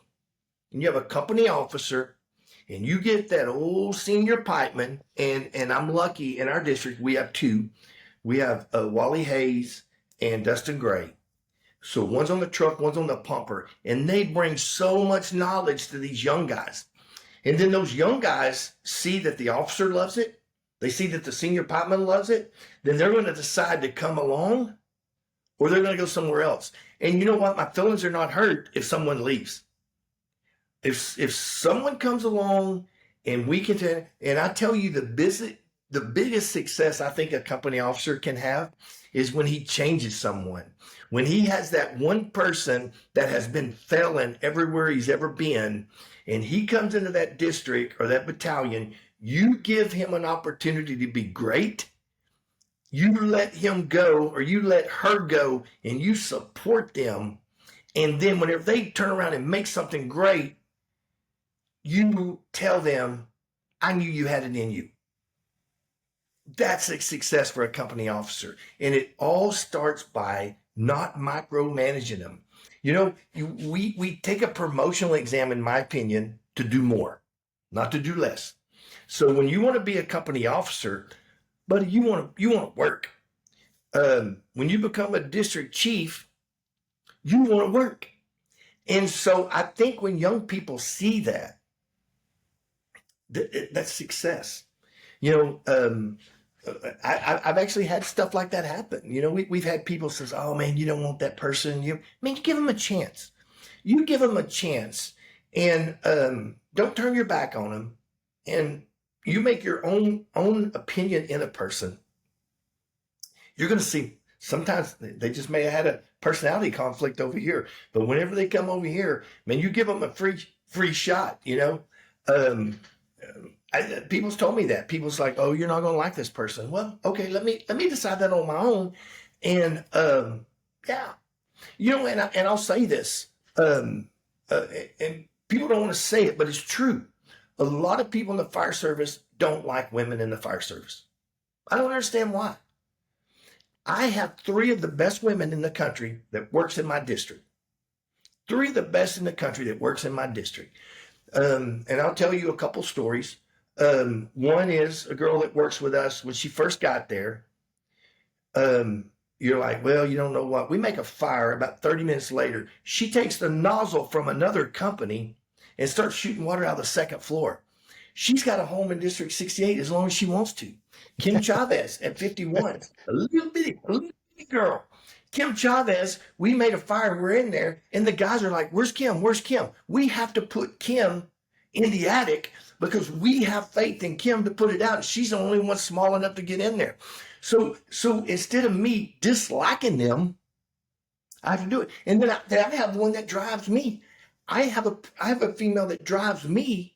Speaker 2: and you have a company officer and you get that old senior pipeman, and I'm lucky in our district, we have two. We have Wally Hayes and Dustin Gray. So one's on the truck, one's on the pumper, and they bring so much knowledge to these young guys. And then those young guys see that the officer loves it. They see that the senior pipeman loves it. Then they're going to decide to come along, or they're going to go somewhere else. And you know what? My feelings are not hurt if someone leaves. If someone comes along and we can, and I tell you, the biggest success I think a company officer can have is when he changes someone. When he has that one person that has been failing everywhere he's ever been, and he comes into that district or that battalion, you give him an opportunity to be great. You let him go or you let her go, and you support them. And then whenever they turn around and make something great, you tell them, I knew you had it in you. That's a success for a company officer. And it all starts by not micromanaging them. We take a promotional exam, in my opinion, to do more, not to do less. So when you want to be a company officer, buddy, you want to work. When you become a district chief, you want to work. And so I think when young people see that's success. I've actually had stuff like that happen. We've had people says, "Oh man, you don't want that person." You give them a chance. You give them a chance, and don't turn your back on them. And you make your own opinion in a person. You're going to see. Sometimes they just may have had a personality conflict over here, but whenever they come over here, man, you give them a free shot. Um, People's told me that. People's like, "Oh, you're not going to like this person." Well, okay, let me decide that on my own. And yeah, and I'll say this, um, and people don't want to say it, but it's true. A lot of people in the fire service don't like women in the fire service. I don't understand why. I have three of the best women in the country that works in my district. Three of the best in the country that works in my district. And I'll tell you a couple stories. One is a girl that works with us. When she first got there, you're like, well, you don't know what. We make a fire. About 30 minutes later, she takes the nozzle from another company and start shooting water out of the second floor. She's got a home in District 68 as long as she wants to. Kim Chavez at 51, a little bitty girl. Kim Chavez, we made a fire, we're in there, and the guys are like, where's Kim? Where's Kim? We have to put Kim in the attic because we have faith in Kim to put it out. She's the only one small enough to get in there. So instead of me disliking them, I have to do it. And then I have one that drives me. I have a female that drives me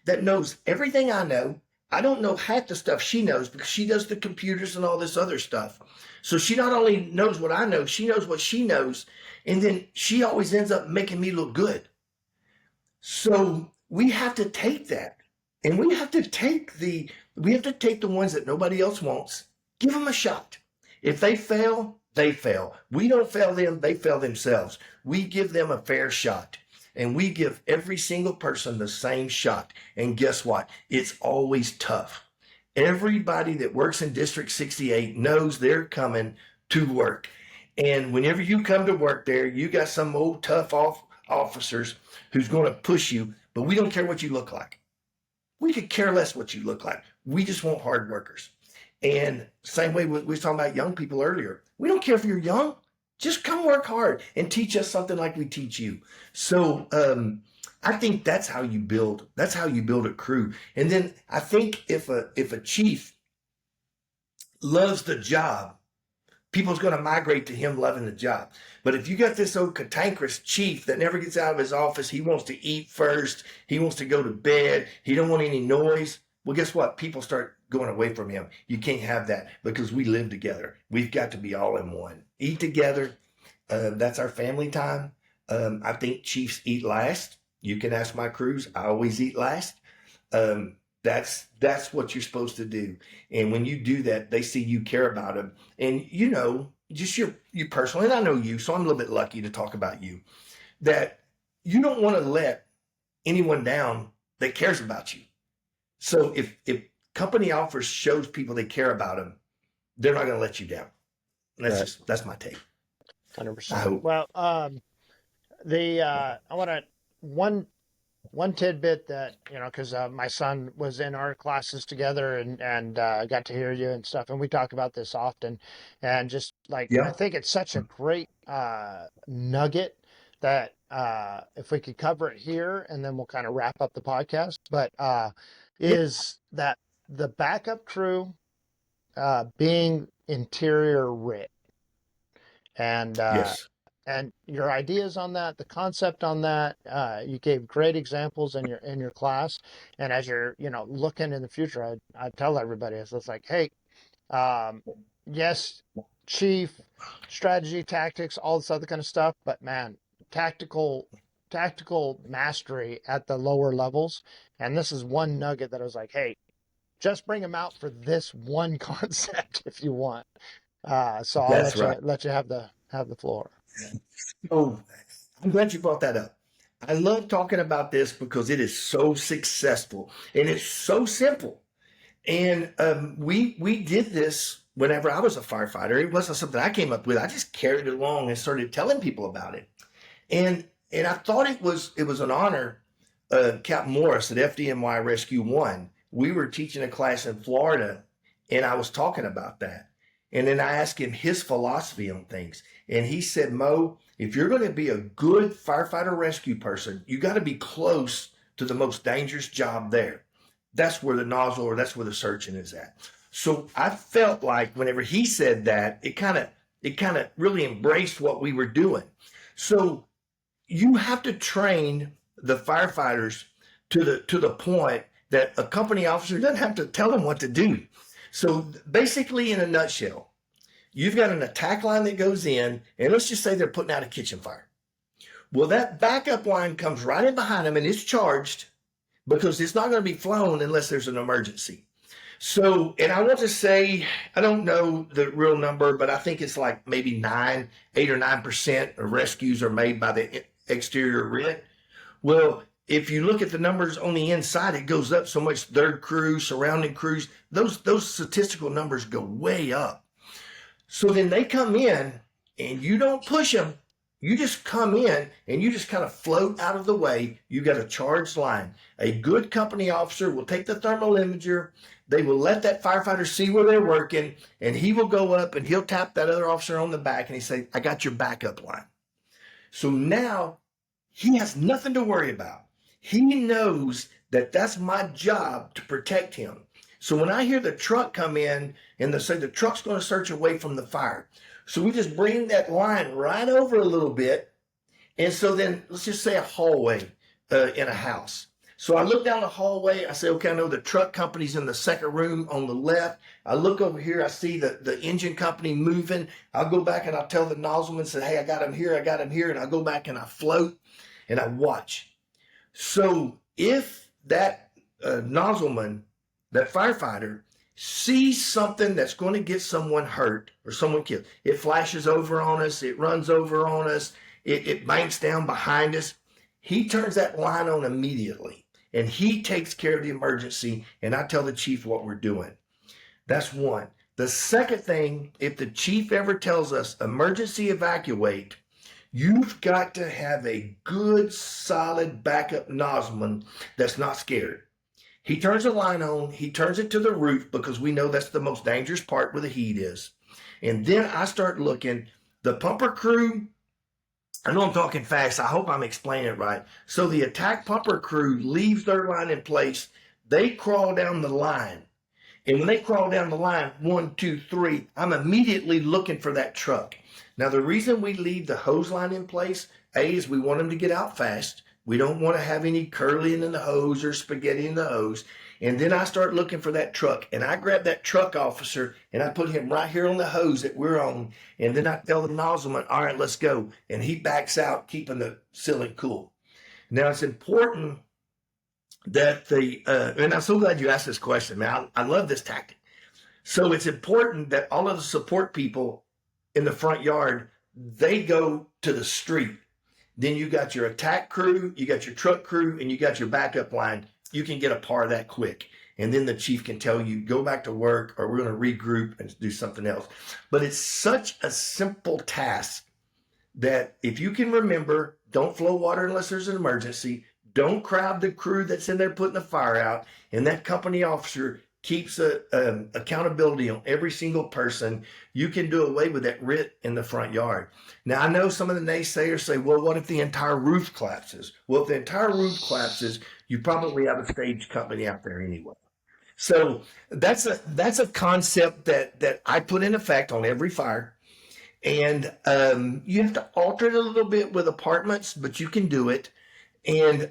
Speaker 2: that knows everything I know. I don't know half the stuff she knows because she does the computers and all this other stuff. So she not only knows what I know, she knows what she knows. And then she always ends up making me look good. So we have to take that, and we have to take the ones that nobody else wants, give them a shot. If they fail, they fail. We don't fail them, they fail themselves. We give them a fair shot, and we give every single person the same shot. And guess what? It's always tough. Everybody that works in District 68 knows they're coming to work. And whenever you come to work there, you got some old tough officers who's going to push you, but we don't care what you look like. We could care less what you look like. We just want hard workers. And same way we were talking about young people earlier. We don't care if you're young. Just come work hard and teach us something like we teach you. So I think that's how you build. That's how you build a crew. And then I think if a chief loves the job, people's going to migrate to him loving the job. But if you got this old cantankerous chief that never gets out of his office, he wants to eat first, he wants to go to bed, he don't want any noise. Well, guess what? People start going away from him. You can't have that because we live together. We've got to be all in one. Eat together. That's our family time. I think chiefs eat last. You can ask my crews. I always eat last. That's what you're supposed to do. And when you do that, they see you care about them. And you know, just you personally, and I know you, so I'm a little bit lucky to talk about you, that you don't want to let anyone down that cares about you. So if company offers shows people they care about them, they're not going to let you down. And that's my take.
Speaker 1: 100%. Well, I want to one tidbit that, you know, because my son was in our classes together and got to hear you and stuff, and we talk about this often, and just like I think it's such a great nugget that if we could cover it here, and then we'll kind of wrap up the podcast. But is that the backup crew being interior writ, and and your ideas on that, the concept on that, you gave great examples in your class. And as you're, you know, looking in the future, I tell everybody, it's like, hey, yes, chief, strategy, tactics, all this other kind of stuff, but man, tactical mastery at the lower levels. And this is one nugget that I was like, hey, just bring them out for this one concept if you want. So I'll let you have the floor.
Speaker 2: Oh, I'm glad you brought that up. I love talking about this because it is so successful and it's so simple. And we did this whenever I was a firefighter. It wasn't something I came up with. I just carried it along and started telling people about it. And I thought it was an honor. Captain Morris at FDNY Rescue 1, we were teaching a class in Florida, and I was talking about that. And then I asked him his philosophy on things. And he said, Mo, if you're going to be a good firefighter rescue person, you got to be close to the most dangerous job there. That's where the nozzle, or that's where the searching is at. So I felt like whenever he said that, it kind of really embraced what we were doing. So you have to train the firefighters to the point that a company officer doesn't have to tell them what to do. So basically, in a nutshell, you've got an attack line that goes in, and let's just say they're putting out a kitchen fire. Well, that backup line comes right in behind them, and it's charged because it's not going to be flown unless there's an emergency. So, and I want to say, I don't know the real number, but I think it's like maybe 8 or 9% of rescues are made by the exterior writ. Well, if you look at the numbers on the inside, it goes up so much. Third crew, surrounding crews, those statistical numbers go way up. So then they come in, and you don't push them. You just come in and you just kind of float out of the way. You got a charged line. A good company officer will take the thermal imager. They will let that firefighter see where they're working, and he will go up and he'll tap that other officer on the back and he say, "I got your backup line." So now he has nothing to worry about. He knows that that's my job to protect him. So when I hear the truck come in and they say the truck's going to search away from the fire, so we just bring that line right over a little bit. And so then let's just say a hallway in a house. So I look down the hallway. I say, okay, I know the truck company's in the second room on the left. I look over here. I see the engine company moving. I'll go back and I'll tell the nozzleman, say, hey, I got him here. I got him here. And I'll go back and I float and I watch. So if that nozzleman, that firefighter, sees something that's going to get someone hurt or someone killed, it flashes over on us, it runs over on us, it banks down behind us, he turns that line on immediately and he takes care of the emergency, and I tell the chief what we're doing. That's one. The second thing, if the chief ever tells us emergency evacuate, you've got to have a good, solid backup nozzleman that's not scared. He turns the line on, he turns it to the roof because we know that's the most dangerous part where the heat is. And then I start looking, the pumper crew, I know I'm talking fast. I hope I'm explaining it right. So the attack pumper crew leaves their line in place. They crawl down the line. And when they crawl down the line, 1, 2, 3, I'm immediately looking for that truck. Now, the reason we leave the hose line in place, A, is we want them to get out fast. We don't want to have any curling in the hose or spaghetti in the hose. And then I start looking for that truck, and I grab that truck officer and I put him right here on the hose that we're on. And then I tell the nozzleman, all right, let's go. And he backs out, keeping the ceiling cool. Now, it's important that and I'm so glad you asked this question, man. I love this tactic. So it's important that all of the support people in the front yard, they go to the street. Then you got your attack crew, you got your truck crew, and you got your backup line. You can get a part of that quick. And then the chief can tell you, go back to work, or we're going to regroup and do something else. But it's such a simple task that if you can remember, don't flow water unless there's an emergency. Don't crowd the crew that's in there putting the fire out. And that company officer keeps accountability on every single person. You can do away with that writ in the front yard. Now, I know some of the naysayers say, well, what if the entire roof collapses? Well, if the entire roof collapses, you probably have a stage company out there anyway. So that's a concept that I put in effect on every fire. And you have to alter it a little bit with apartments, but you can do it. And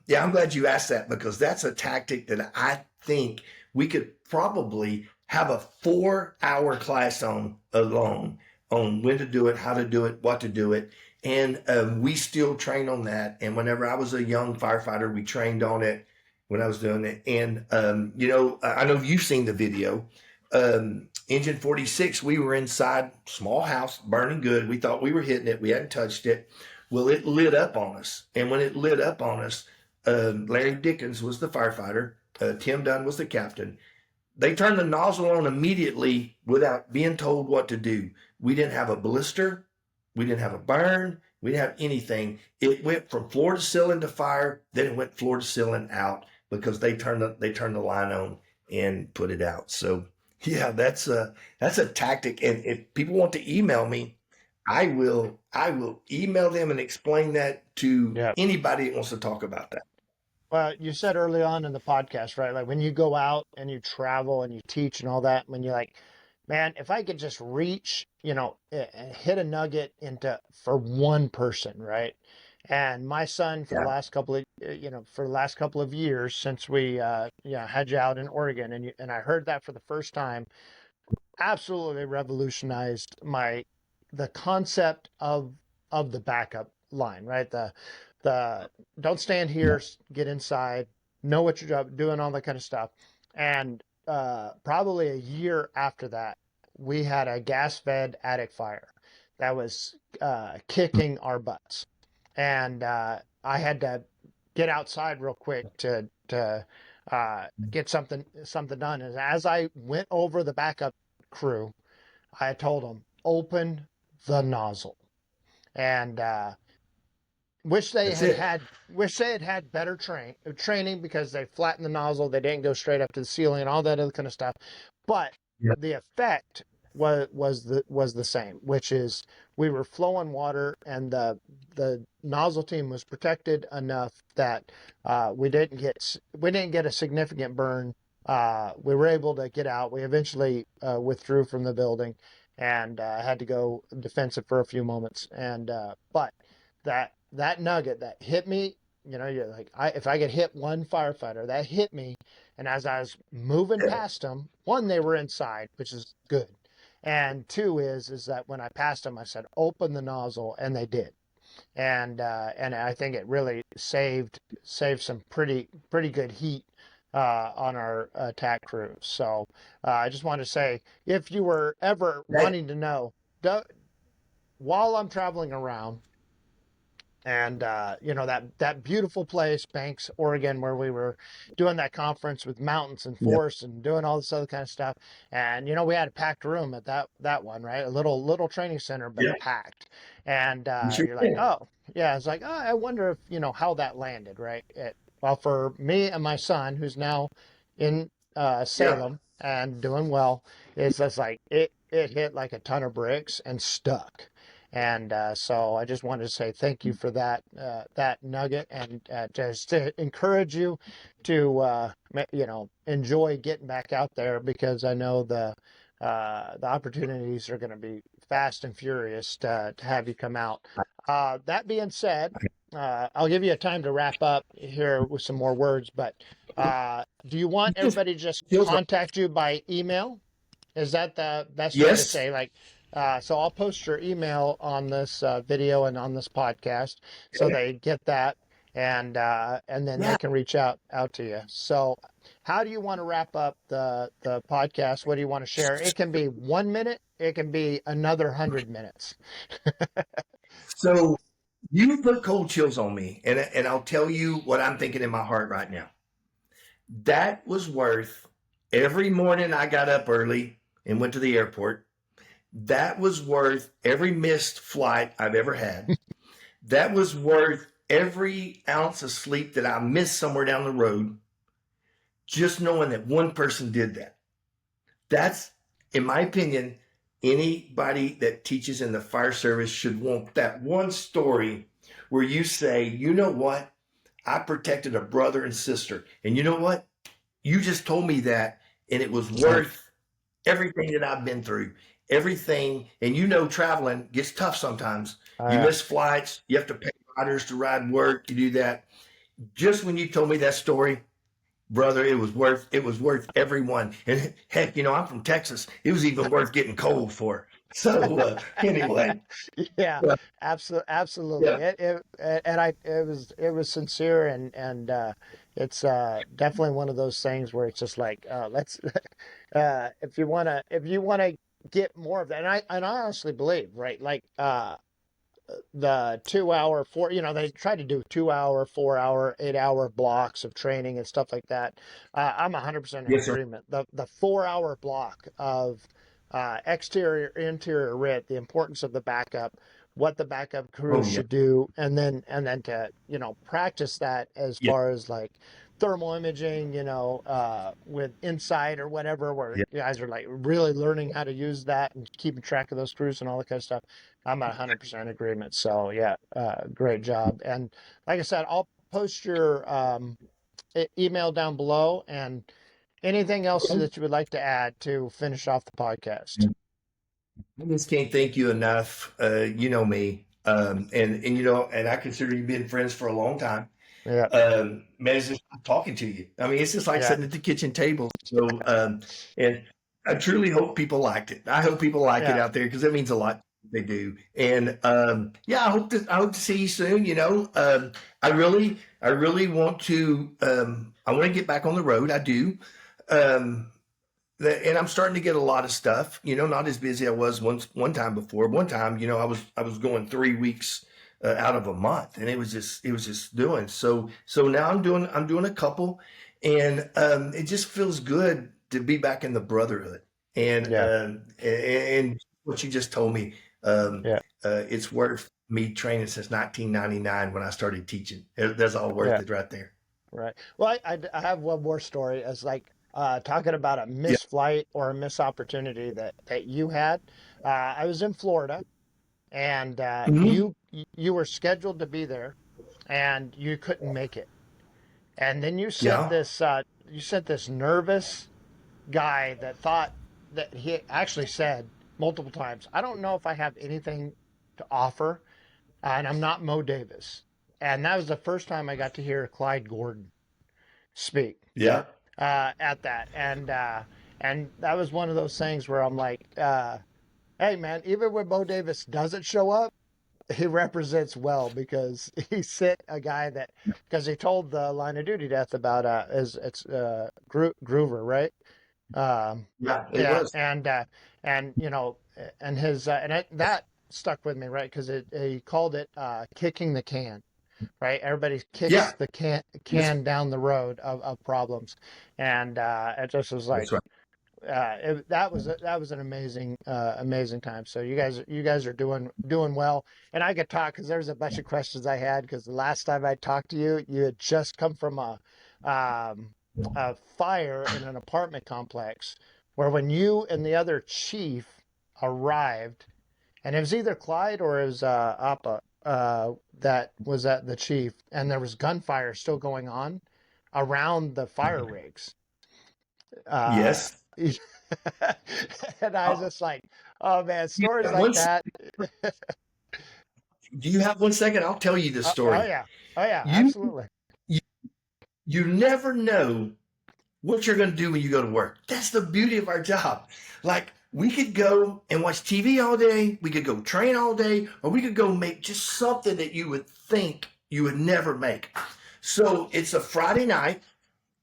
Speaker 2: yeah, I'm glad you asked that, because that's a tactic that I think we could probably have a 4-hour class on alone, on when to do it, how to do it, what to do it. And we still train on that. And whenever I was a young firefighter, we trained on it when I was doing it. And, I know you've seen the video. Engine 46, we were inside, small house, burning good. We thought we were hitting it. We hadn't touched it. Well, it lit up on us. And when it lit up on us, Larry Dickens was the firefighter. Tim Dunn was the captain. They turned the nozzle on immediately without being told what to do. We didn't have a blister. We didn't have a burn. We didn't have anything. It went from floor to ceiling to fire. Then it went floor to ceiling out, because they turned the line on and put it out. So yeah, that's a tactic. And if people want to email me, I will email them and explain that to
Speaker 1: Yeah.
Speaker 2: anybody that wants to talk about that.
Speaker 1: Well, you said early on in the podcast, right? Like when you go out and you travel and you teach and all that, when you're like, man, if I could just reach, and hit a nugget into for one person, right? And my son, for the
Speaker 2: Yeah.
Speaker 1: last couple of, years since we, had you out in Oregon, and I heard that for the first time, absolutely revolutionized the concept of the backup line, right? The don't stand here, get inside, know what you're doing, all that kind of stuff. And probably a year after that, we had a gas fed attic fire that was kicking our butts, and I had to get outside real quick to get something done. And as I went over the backup crew, I told them, open the nozzle. And wish they
Speaker 2: That's
Speaker 1: had
Speaker 2: it.
Speaker 1: had wish they had had better training because they flattened the nozzle, they didn't go straight up to the ceiling and all that other kind of stuff. But
Speaker 2: Yeah.
Speaker 1: the effect was the same, which is we were flowing water and the nozzle team was protected enough that we didn't get a significant burn. We were able to get out. We eventually withdrew from the building and had to go defensive for a few moments. And but that nugget that hit me, you're like, if I could hit one firefighter, that hit me. And as I was moving
Speaker 2: Yeah.
Speaker 1: past them, one, they were inside, which is good. And two is that when I passed them, I said, open the nozzle, and they did. And I think it really saved some pretty good heat on our attack crews. So I just want to say, if you were ever
Speaker 2: That,
Speaker 1: wanting to know, while I'm traveling around, and that beautiful place, Banks, Oregon, where we were doing that conference with mountains and
Speaker 2: yeah.
Speaker 1: forests and doing all this other kind of stuff. And we had a packed room at that one, right? A little training center, but
Speaker 2: Yeah.
Speaker 1: packed. And
Speaker 2: You sure
Speaker 1: you're like,
Speaker 2: can.
Speaker 1: oh yeah, it's like, oh, I wonder if how that landed, right? Well, for me and my son, who's now in
Speaker 2: Yeah.
Speaker 1: Salem and doing well, it's just like it hit like a ton of bricks and stuck. And so I just wanted to say thank you for that nugget, and just to encourage you to enjoy getting back out there, because I know the opportunities are going to be fast and furious to have you come out. That being said, I'll give you a time to wrap up here with some more words, but do you want
Speaker 2: It just
Speaker 1: everybody to just
Speaker 2: feels like,
Speaker 1: contact you by email? Is that the best way to
Speaker 2: yes.
Speaker 1: say, like, so I'll post your email on this video and on this podcast, so
Speaker 2: Okay.
Speaker 1: they get that, and then they
Speaker 2: Yeah.
Speaker 1: can reach out to you. So, how do you want to wrap up the podcast? What do you want to share? It can be 1 minute. It can be another 100 minutes.
Speaker 2: So you put cold chills on me, and I'll tell you what I'm thinking in my heart right now. That was worth every morning I got up early and went to the airport. That was worth every missed flight I've ever had. That was worth every ounce of sleep that I missed somewhere down the road, just knowing that one person did that. That's, in my opinion, anybody that teaches in the fire service should want that one story where you say, you know what? I protected a brother and sister. And you know what? You just told me that, and it was worth everything that I've been through. Everything. And traveling gets tough sometimes. You
Speaker 1: Uh,
Speaker 2: miss flights, you have to pay riders to ride work, you do that. Just when you told me that story, brother, it was worth every one. And heck, I'm from Texas. It was even worth getting cold for. So anyway,
Speaker 1: yeah,
Speaker 2: yeah,
Speaker 1: absolutely.
Speaker 2: yeah,
Speaker 1: It was sincere, and it's definitely one of those things where it's just like, let's if you wanna get more of that, and I honestly believe, right, like the 2 hour, they try to do 2 hour, 4 hour, 8 hour blocks of training and stuff like that. I'm 100% in
Speaker 2: yes, sir.
Speaker 1: agreement. The 4 hour block of exterior, interior RIT, the importance of the backup, what the backup crews
Speaker 2: Oh yeah,
Speaker 1: should do, and then to practice that as
Speaker 2: yeah,
Speaker 1: far as like thermal imaging, with Insight or whatever, where
Speaker 2: yeah.
Speaker 1: you guys are like really learning how to use that and keeping track of those crews and all that kind of stuff. I'm 100% agreement. So yeah, great job. And like I said, I'll post your email down below, and anything else
Speaker 2: Okay.
Speaker 1: that you would like to add to finish off the podcast.
Speaker 2: I just can't thank you enough. You know me, and I consider you being friends for a long time.
Speaker 1: Yeah,
Speaker 2: Man, it's just talking to you. I mean, it's just like
Speaker 1: yeah,
Speaker 2: sitting at the kitchen table. So, and I truly hope people liked it. I hope people like it
Speaker 1: yeah.
Speaker 2: out there because it means a lot. They do. And yeah, I hope to see you soon. I really want to. I want to get back on the road. I do. Um, and I'm starting to get a lot of stuff. Not as busy I was one time before. One time, I was going 3 weeks out of a month, and it was just doing so. Now I'm doing a couple, and it just feels good to be back in the brotherhood. And
Speaker 1: Yeah,
Speaker 2: and what you just told me, um,
Speaker 1: yeah,
Speaker 2: it's worth me training since 1999 when I started teaching. That's all worth
Speaker 1: Yeah.
Speaker 2: it right there.
Speaker 1: Right. Well, I have one more story as like talking about a
Speaker 2: Yeah.
Speaker 1: missed flight or a missed opportunity that you had. I was in Florida and
Speaker 2: Hmm.
Speaker 1: you were scheduled to be there and you couldn't make it. And then
Speaker 2: Yeah.
Speaker 1: you sent this nervous guy that thought that he actually said multiple times, I don't know if I have anything to offer, and I'm not Mo Davis. And that was the first time I got to hear Clyde Gordon speak
Speaker 2: Yeah.
Speaker 1: at that, and that was one of those things where I'm like, hey man, even when Mo Davis doesn't show up, he represents well because he sent a guy that because he told the line of duty death about is it's Groover, right? Um,
Speaker 2: Yeah. It
Speaker 1: yeah,
Speaker 2: was.
Speaker 1: and you know, and his that stuck with me, right? Because he called it kicking the can, right? Everybody kicks
Speaker 2: Yeah.
Speaker 1: the
Speaker 2: Yes.
Speaker 1: can down the road of problems, and it just was like
Speaker 2: That's right.
Speaker 1: that was an amazing time. So you guys are doing well, and I could talk because there's a bunch of questions I had because the last time I talked to you, you had just come from um, a fire in an apartment complex where when you and the other chief arrived, and it was either Clyde or it was Appa that was at the chief, and there was gunfire still going on around the fire rigs. Uh,
Speaker 2: Yes.
Speaker 1: and I was
Speaker 2: Oh,
Speaker 1: just like, oh man, stories
Speaker 2: yeah,
Speaker 1: like that.
Speaker 2: do you have 1 second? I'll tell you the
Speaker 1: Oh
Speaker 2: story.
Speaker 1: yeah, oh yeah,
Speaker 2: You,
Speaker 1: absolutely.
Speaker 2: you, you never know what you're going to do when you go to work. That's the beauty of our job. Like we could go and watch TV all day, we could go train all day, or we could go make just something that you would think you would never make. So it's a Friday night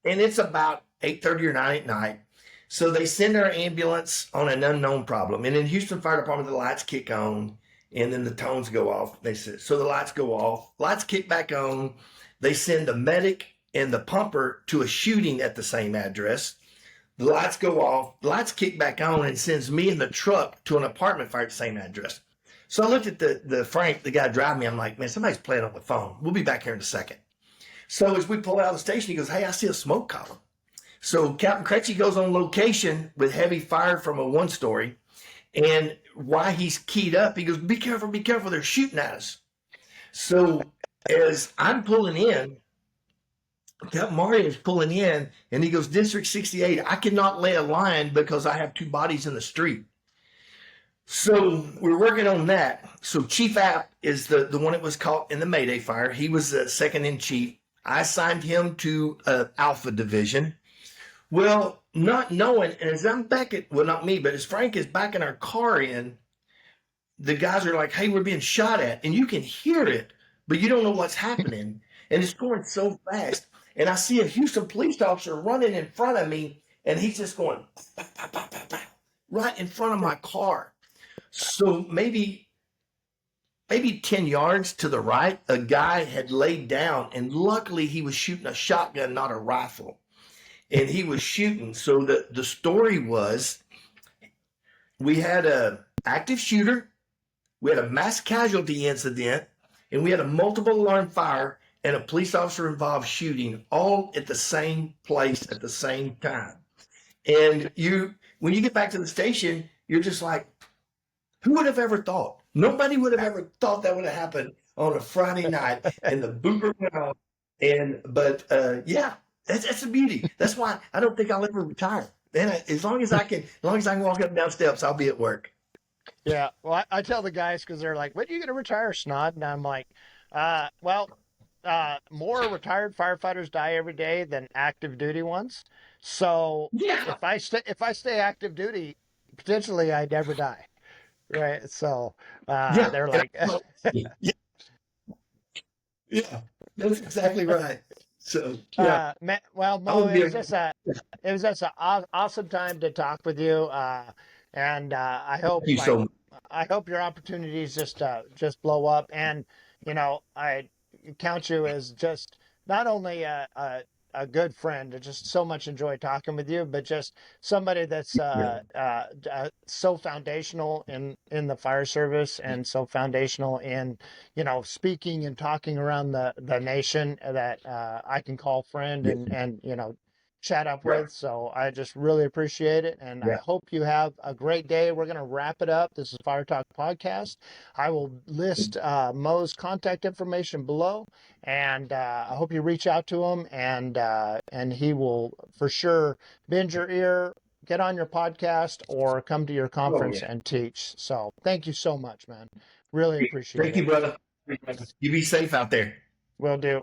Speaker 2: and it's about 8:30 or 9 at night. So they send our ambulance on an unknown problem. And in Houston Fire Department, the lights kick on and then the tones go off. They said, so the lights go off, lights kick back on. They send the medic and the pumper to a shooting at the same address. The lights go off, lights kick back on, and sends me in the truck to an apartment fire at the same address. So I looked at the Frank, the guy driving me. I'm like, man, somebody's playing on the phone. We'll be back here in a second. So as we pull out of the station, he goes, hey, I see a smoke column. So Captain Cretchy goes on location with heavy fire from a 1-story. And while he's keyed up, he goes, be careful, they're shooting at us. So as I'm pulling in, Captain Mario is pulling in, and he goes, District 68, I cannot lay a line because I have 2 bodies in the street. So we're working on that. So Chief App is the one that was caught in the Mayday fire. He was the second in chief. I assigned him to Alpha Division. Well, not knowing, and as I'm back at, well, not me, but as Frank is backing our car in, the guys are like, hey, we're being shot at. And you can hear it, but you don't know what's happening. And it's going so fast. And I see a Houston police officer running in front of me, and he's just going right in front of my car. So maybe 10 yards to the right, a guy had laid down, and luckily he was shooting a shotgun, not a rifle. And he was shooting. So the story was we had a active shooter, we had a mass casualty incident, and we had a multiple alarm fire and a police officer involved shooting all at the same place at the same time. And when you get back to the station, you're just like, who would have ever thought? Nobody would have ever thought that would have happened on a Friday night. And the booper went off. Yeah, that's the beauty. That's why I don't think I'll ever retire. And as long as I can walk up and down steps, I'll be at work.
Speaker 1: Yeah. Well, I tell the guys because they're like, when are you going to retire, Snod? And I'm like, well, more retired firefighters die every day than active duty ones. So
Speaker 2: Yeah,
Speaker 1: if I stay active duty, potentially I never die. Right. So
Speaker 2: yeah,
Speaker 1: they're
Speaker 2: and
Speaker 1: like,
Speaker 2: yeah, yeah. That's exactly right. So yeah,
Speaker 1: well,
Speaker 2: I
Speaker 1: Mo,
Speaker 2: would be a
Speaker 1: it was just an awesome time to talk with you. And
Speaker 2: thank you so much.
Speaker 1: I hope your opportunities just blow up. And, you know, I count you as just not only a good friend. I just so much enjoy talking with you, but just somebody that's
Speaker 2: Yeah.
Speaker 1: so foundational in the fire service and so foundational in, speaking and talking around the nation that I can call friend
Speaker 2: Yeah.
Speaker 1: and chat up
Speaker 2: Right.
Speaker 1: with. So I just really appreciate it. And I
Speaker 2: Yeah.
Speaker 1: hope you have a great day. We're going to wrap it up. This is Fire Talk Podcast. I will list Mo's contact information below, and I hope you reach out to him, and he will for sure bend your ear, get on your podcast, or come to your
Speaker 2: Oh
Speaker 1: conference
Speaker 2: yeah.
Speaker 1: and teach. So thank you so much, man. Really appreciate
Speaker 2: Thank you,
Speaker 1: it.
Speaker 2: brother. You be safe out there.
Speaker 1: Will do.